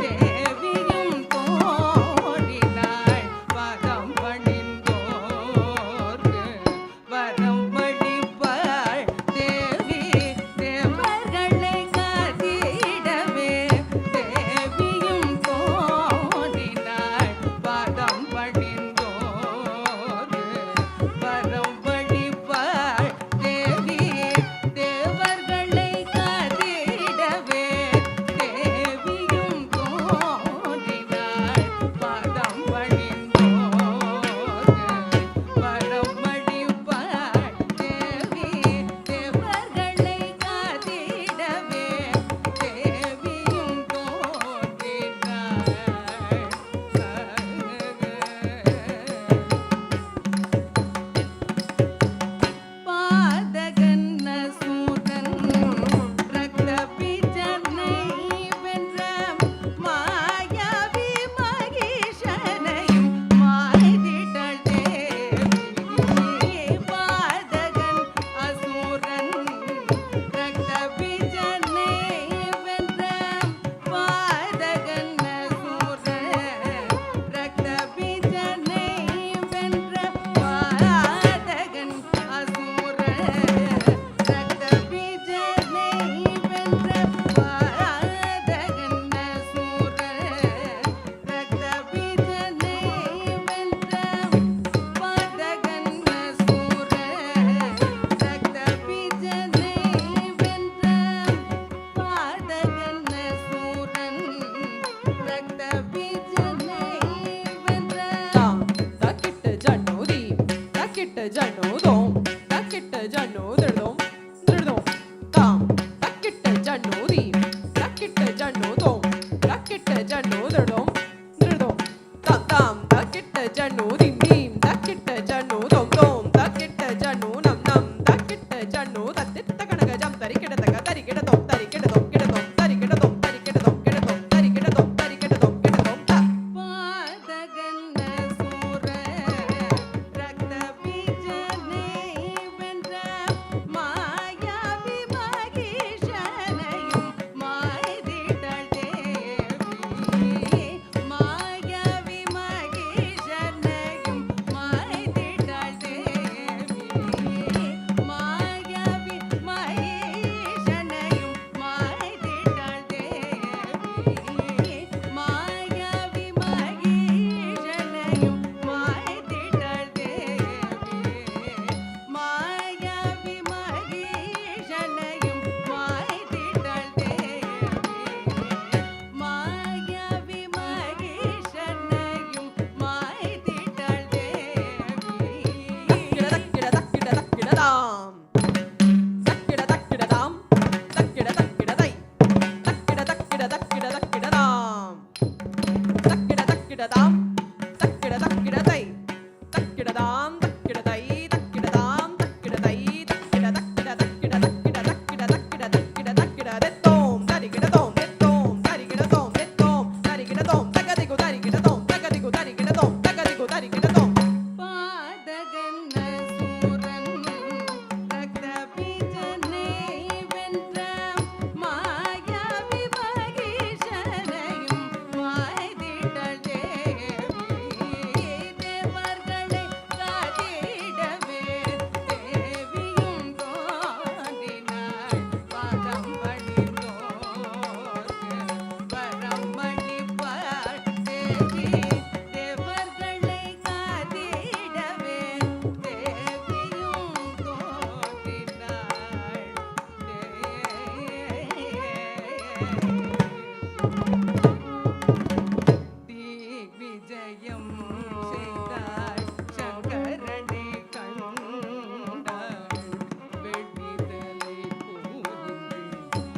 தேவியும் தோன்றினாள். பதம் பணிந்தோர்க்கு வரம் வழிப்பாள் தேவி. தேவர்களை காத்திடவே தேவியும் தோன்றினாள். பதம் பணிந்தோர்க்கு வரம் வழிப்பாள் தேவி. தேவர்களை காத்திடவே தேவியும் தோன்றினாள். பதம் பணிந்தோர்க்கு வரம் வழிப்பாள் தேவி. தேவர்களை காத்திடவே தேவியும் தோன்றினாள். பாதகன்ன சூதன் ரக்த பிஜனை வென்ற மாயாவி மகிஷனையும் மாய்திடள் தேவி. பாதகன் அசூரன் ரக்த பிஜனை வென்ற பாதகன் அசூரன் ரக்த பிஜனை வென்ற பாதகன் அசூரன் ரக்த பிஜனை வென்ற பாதகன் அசூரன் ரக்த பிஜனை வென்ற பாதகன் அசூரன் ரக்த பிஜனை வென்ற பாதகன் அசூரன் ரக்த பிஜனை வென்ற தக்கிட்ட ஜன்னோதி தக்கிட்ட ஜன்னோதோம் தக்கிட்ட ஜன்னோதிருதோம் திருதோம் தாம் தக்கிட்ட ஜன்னோதி தக்கிட்ட ஜன்னோதோம் தக்கிட்ட ஜன்னோதிருதோம் திருதோம் தாம் தாம் தக்கிட்ட ஜன்னோதி தீம் தக்கிட்ட ஜன்னோதோம் தோம் தக்கிட்ட ஜன்னோ நம் நம் தக்கிட்ட ஜன்னோ தத்திட்ட கனக ஜம் தரிக்கிட தக தரிக்கிட தோம் தரிக்கிட தோம் கிட தோம் தரிக்கிட தோம் தரிக்கிட தோம் கிட தோம் தரிக்கிட தோம் தரிக்கிட தோம் கிட தோம் தா பாதகன் அசூரன் ரக்த பிஜனை தாம் தக்கிட தக்கிட தாம் தக்கிட தக்கிட தை தக்கிட தக்கிட தக்கிட தக்கிட தாம் தக்கிட தக்கிட தாம் தக்கிட தக்கிட தை தக்கிட தாம் தக்கிட தை தக்கிட தாம் தக்கிட தை தக்கிட தக்கிட தக்கிட தக்கிட தக்கிட தக்கிட தக்கிட தக்கிட தெத்தோம் தரிகிட தோம் தெத்தோம் தரிகிட தோம் தெத்தோம் தரிகிட தோம் தகதிகு தரிகிட தோம் தகதிகு தரிகிட தோம் தகதிகு தரிகிட தோம் பாதகன்ன சூரன் ரக்தபீஜனை வென்ற மாயாவி மகேஷனையும் மாய்திடல் தேவி தேவர்களை காத்திடவே தேவியும் தோன்றினாள் பாதம் பணிந்தோர்க்கு வரம் அளிப்பாள் தேவி தேவர்களை காத்திடவே தேவியும் தோன்றினாள் திக்விஜயம் செய்தாள் சங்கரனை கண்டாள் வெள்ளிதலை கூர்ந்து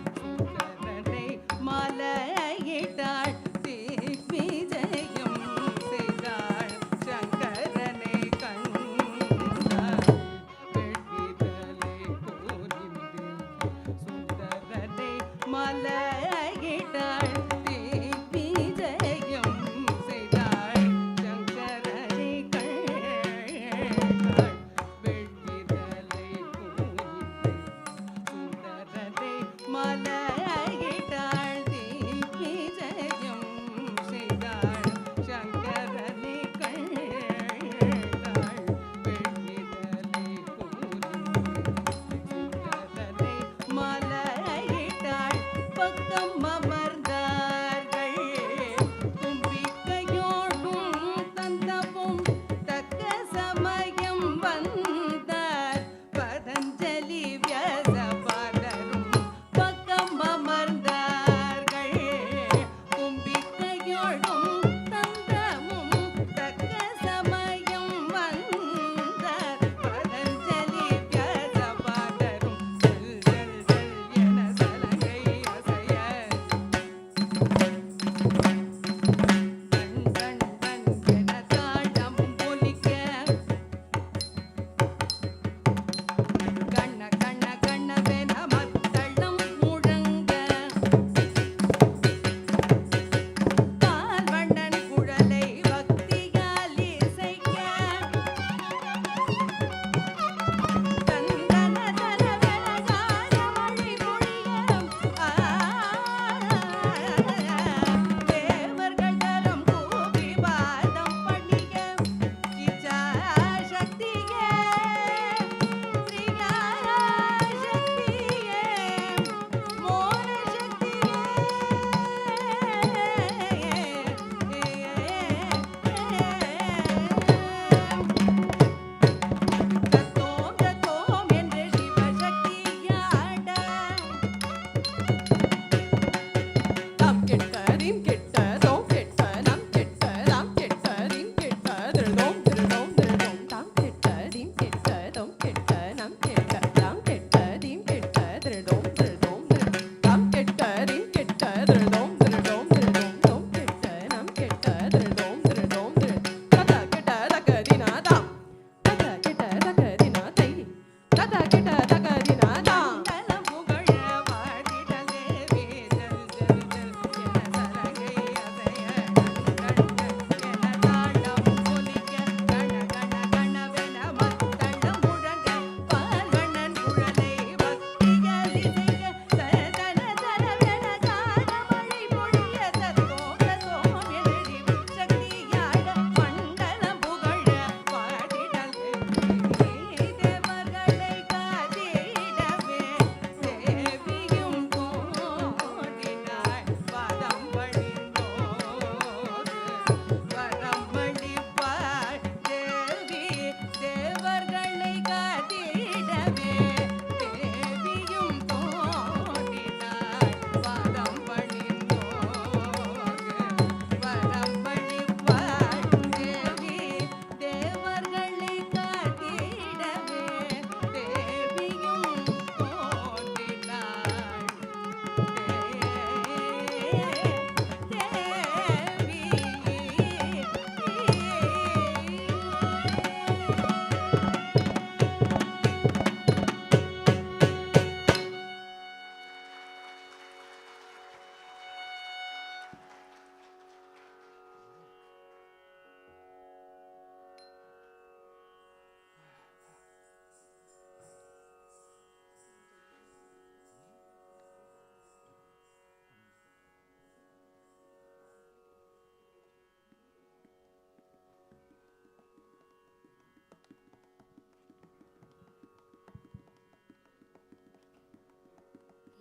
சுந்தரனை மலையிட்டாள் திக்விஜயம் செய்தாள் சங்கரனை கண்டாள் வெள்ளிதலை கூர்ந்து சுந்தரனை மலையிட்டாள் திக்விஜயம் செய்தாள் சங்கரனை கண்டாள் வெள்ளிதலை கூர்ந்து சுந்தரனை மலையிட்டாள் திக்விஜயம் செய்தாள் சங்கரனை கண்டாள் வெள்ளிதலை கூர்ந்து சுந்தரனை மலையிட்டாள் பக்கம் அமர்ந்தார்கள் தும்பிக்கையோடும் தந்தவும் தக்க சமயம் வந்தார் பதஞ்சலி வியாசபாதரும் பக்கம் அமர்ந்தார்கள் தும்பிக்கையோடும் தந்தவும் தக்க சமயம் வந்தார் பதஞ்சலி வியாசபாதரும் ஜல் ஜல் ஜல் என சலங்கை அசைய டன் டன் டன் என தாளம் ஒலிக்க கண்ண கண்ண கண்ணவென மத்தளம் முழங்க கால்வண்ணன் குழலை பக்தியால் இசைக்க தந்தன தனவென காரமழை பொழிய தேவர்கள் தரம் கூப்பி பாதம் பணிய இச்சா சக்தியே பிரியா சக்தியே மோன சக்தியே தத்தோம் தத்தோம் என்று சிவசக்தியாட தாம் கெட்ட ரீம் கெட்ட தோம் கெட்ட நாம் கெட்ட தாம் கெட்ட ரீம் கெட்ட திருடோம் திருடோம் திருடோம் தாம் கெட்ட ரீம் கெட்ட தோம் கெட்ட நாம் கெட்ட தாம் கெட்ட ரீம் கெட்ட திருடோம் திருடோம் திருடோம் தாம் கெட்ட ரீம் கெட்ட திருடோம் திருடோம் திருடோம் தோம் கெட்ட நாம் கெட்ட திருடோம் திருடோம் திருடோம் ததா கெட்ட தகதினா தாம் ததா கெட்ட தகதினா தை ததா கெட்ட தகதினா தாம் மண்டலம் புகழ வாடிடல் தேவி ஜல் ஜல் ஜல் என சலங்கை அசைய டன் டன் என தாளம் ஒலிக்க கண கண கணவென மத்தளம் முழங்க பால்வண்ணன் குழலை பக்தியால் இசைக்க தன தனவென காரமழை பொழிய தத்தோம் தத்தோம் என சிவசக்தியாட மண்டலம் புகழ வாடிடல் தேவி தேவர்களை காத்திடவே தேவியும் தோன்றினாள் பாதம் பணிந்தோர்க்கு வரம் அளிப்பாள் தேவி தேவர்களை காத்திடவே தேவியும் தோன்றினாள் பாதம் பணிந்தோர்க்கு வரம் அளிப்பாள் தேவி தேவர்களை காத்திடவே தேவியும்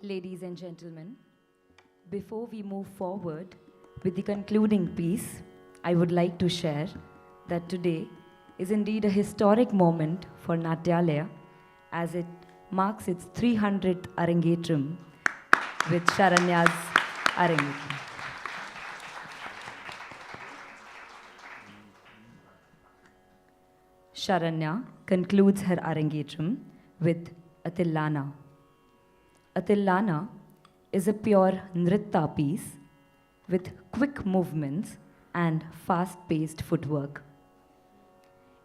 Ladies and gentlemen, before we move forward with the concluding piece, I would like to share that today is indeed a historic moment for Natyalaya as it marks its 300th Arangetram with Sharanya's Arangetram. Sharanya concludes her Arangetram with a Tillana. A Tillana is a pure nritta piece with quick movements and fast-paced footwork.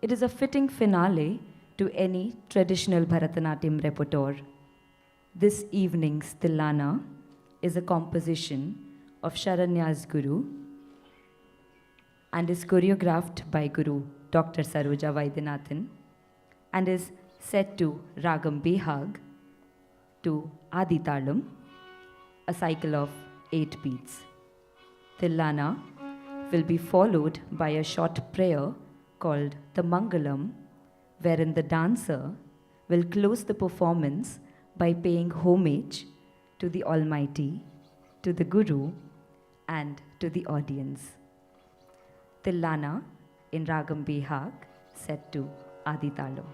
It is a fitting finale to any traditional Bharatanatyam repertoire. This evening's Tillana is a composition of Sharanya's Guru and is choreographed by Guru Dr. Saroja Vaidyanathan and is set to Ragam Behag to Adi Talam, a cycle of 8 beats. Tillana will be followed by a short prayer called the Mangalam, wherein the dancer will close the performance by paying homage to the Almighty, to the Guru, and to the audience. Tillana in Ragam Behag, set to Adi Talam.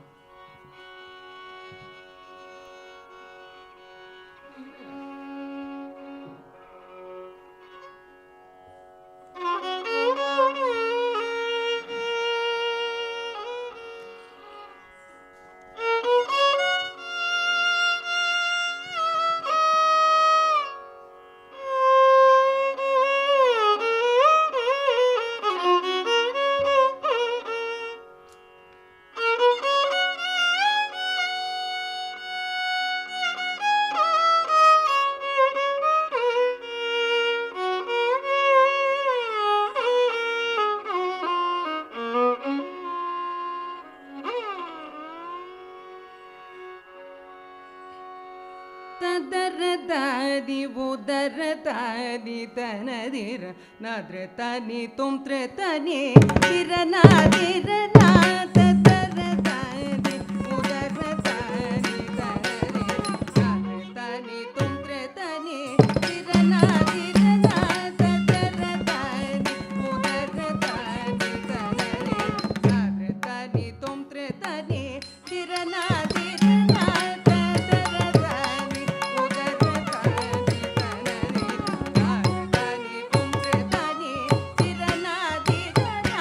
ತದರದಾದಿ ಉದರದಾದಿ ತನದಿರ ನದ್ರ ತನಿ ತುಂತ್ರ ತನಿ ತಿರನಾದಿರನ ತದರದಾದಿ ಉದರದಾದಿ ತನದಿರ ನದ್ರ ತನಿ ತುಂತ್ರ ತನಿ ತಿರನಾದಿರನ ತದರದಾದಿ ಉದರದಾದಿ ತನದಿರ ನದ್ರ ತನಿ ತುಂತ್ರ ತನಿ ತಿರನಾದಿರನ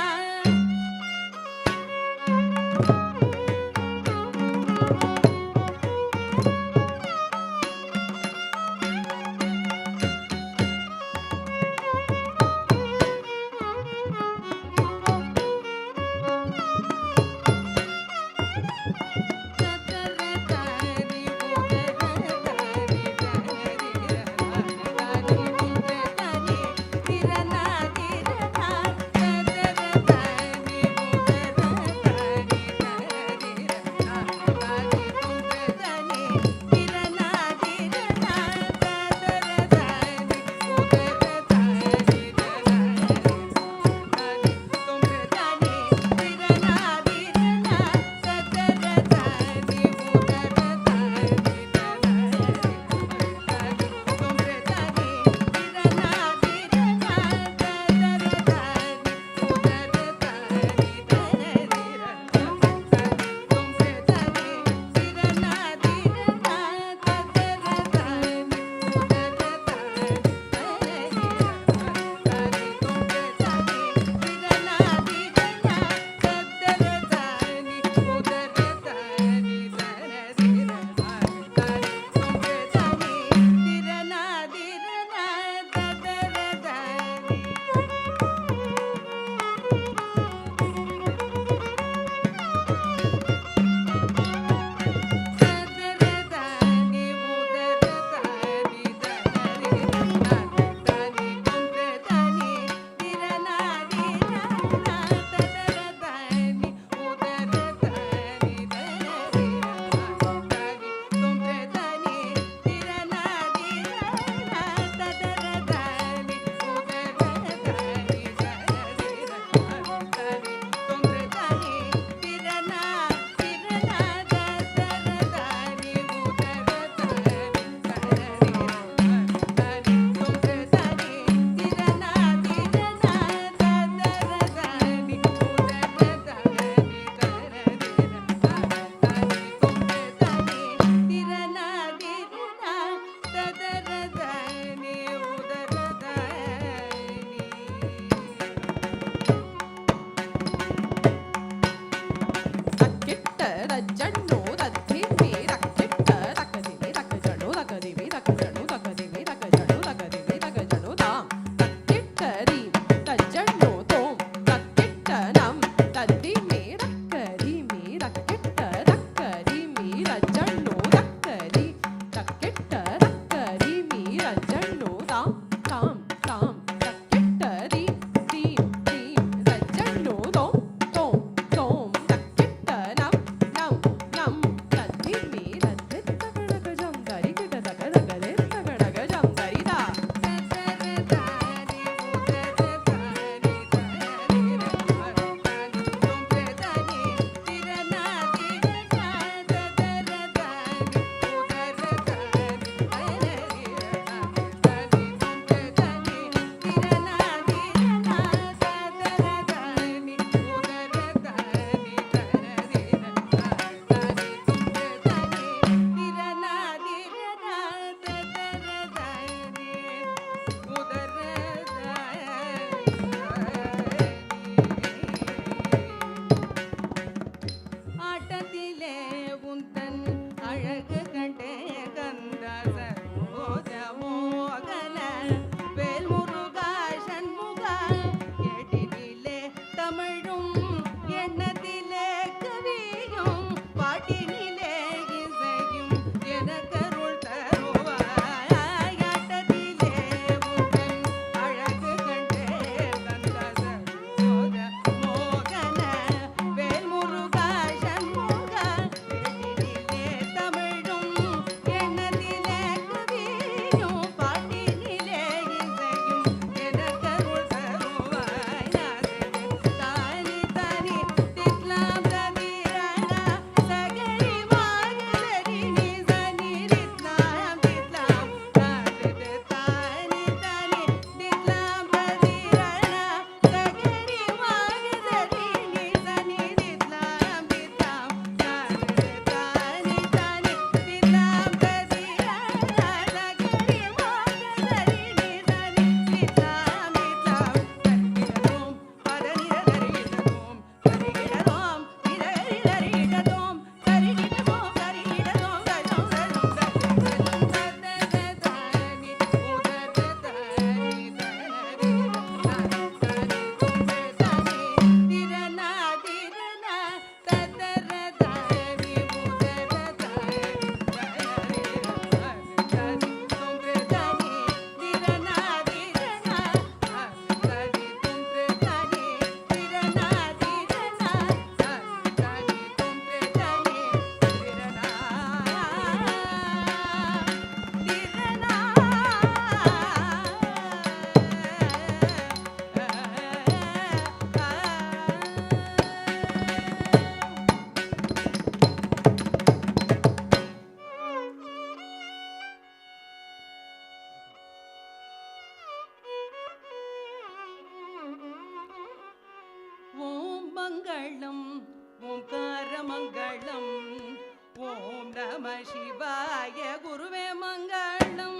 நம சிவாய குருவே மங்களம்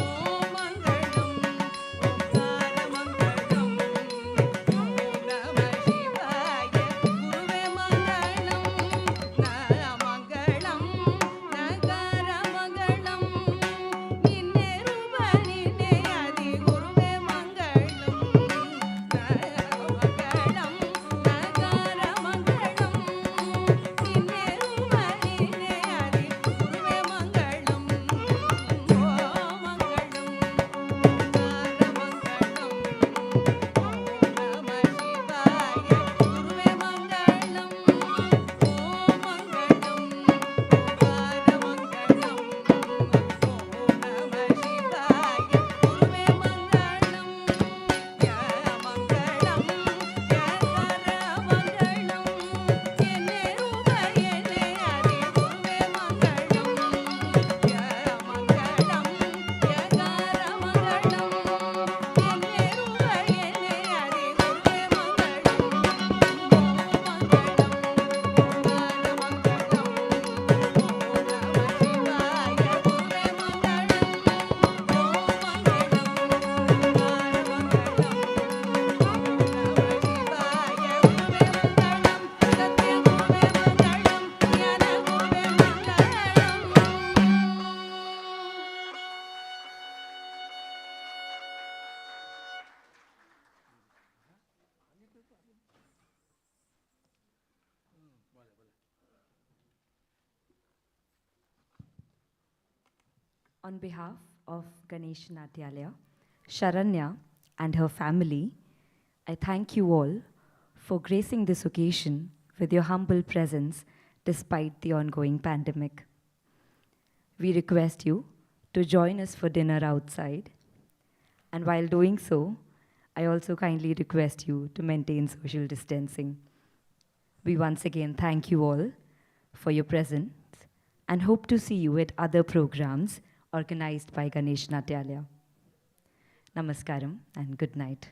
ஓம் மங்களம் ஓம்கார மங்களம் ஓம் நம சிவாய குருவே மங்களம் மங்களம் நகார மங்களம் நின்னே ரூப நின்னே அதி குருவே மங்களம் மங்களம் நகார மங்களம் நின்னே ரூப நின்னே அதி குருவே மங்களம் ஓ மங்களம் நகார மங்களம் ஓம் நம சிவாய குருவே மங்களம் ஓ மங்களம் ஓம்கார மங்களம் ஓம் நம சிவாய குருவே மங்களம் யா மங்களம் யா கர மங்களம் என்னே ரூப என்னே அதி குருவே மங்களம் யா மங்களம் யா கர மங்களம் என்னே ரூப என்னே அதி குருவே மங்களம் ஓம் மங்களம் ஓம்கார மங்களம் ஓம் நம சிவாய குருவே மங்களம் ஓம் மங்களம் ஓம்கார மங்களம் ஓம் நம சிவாய குருவே மங்களம் சத்ய குருவே மங்களம் ஞான குருவே On behalf of Ganesh Natyalaya, Sharanya and her family, I thank you all for gracing this occasion with your humble presence despite the ongoing pandemic. We request you to join us for dinner outside, and while doing so, I also kindly request you to maintain social distancing. We once again thank you all for your presence and hope to see you at other programs organized by Ganesh Natyalaya. Namaskaram and good night.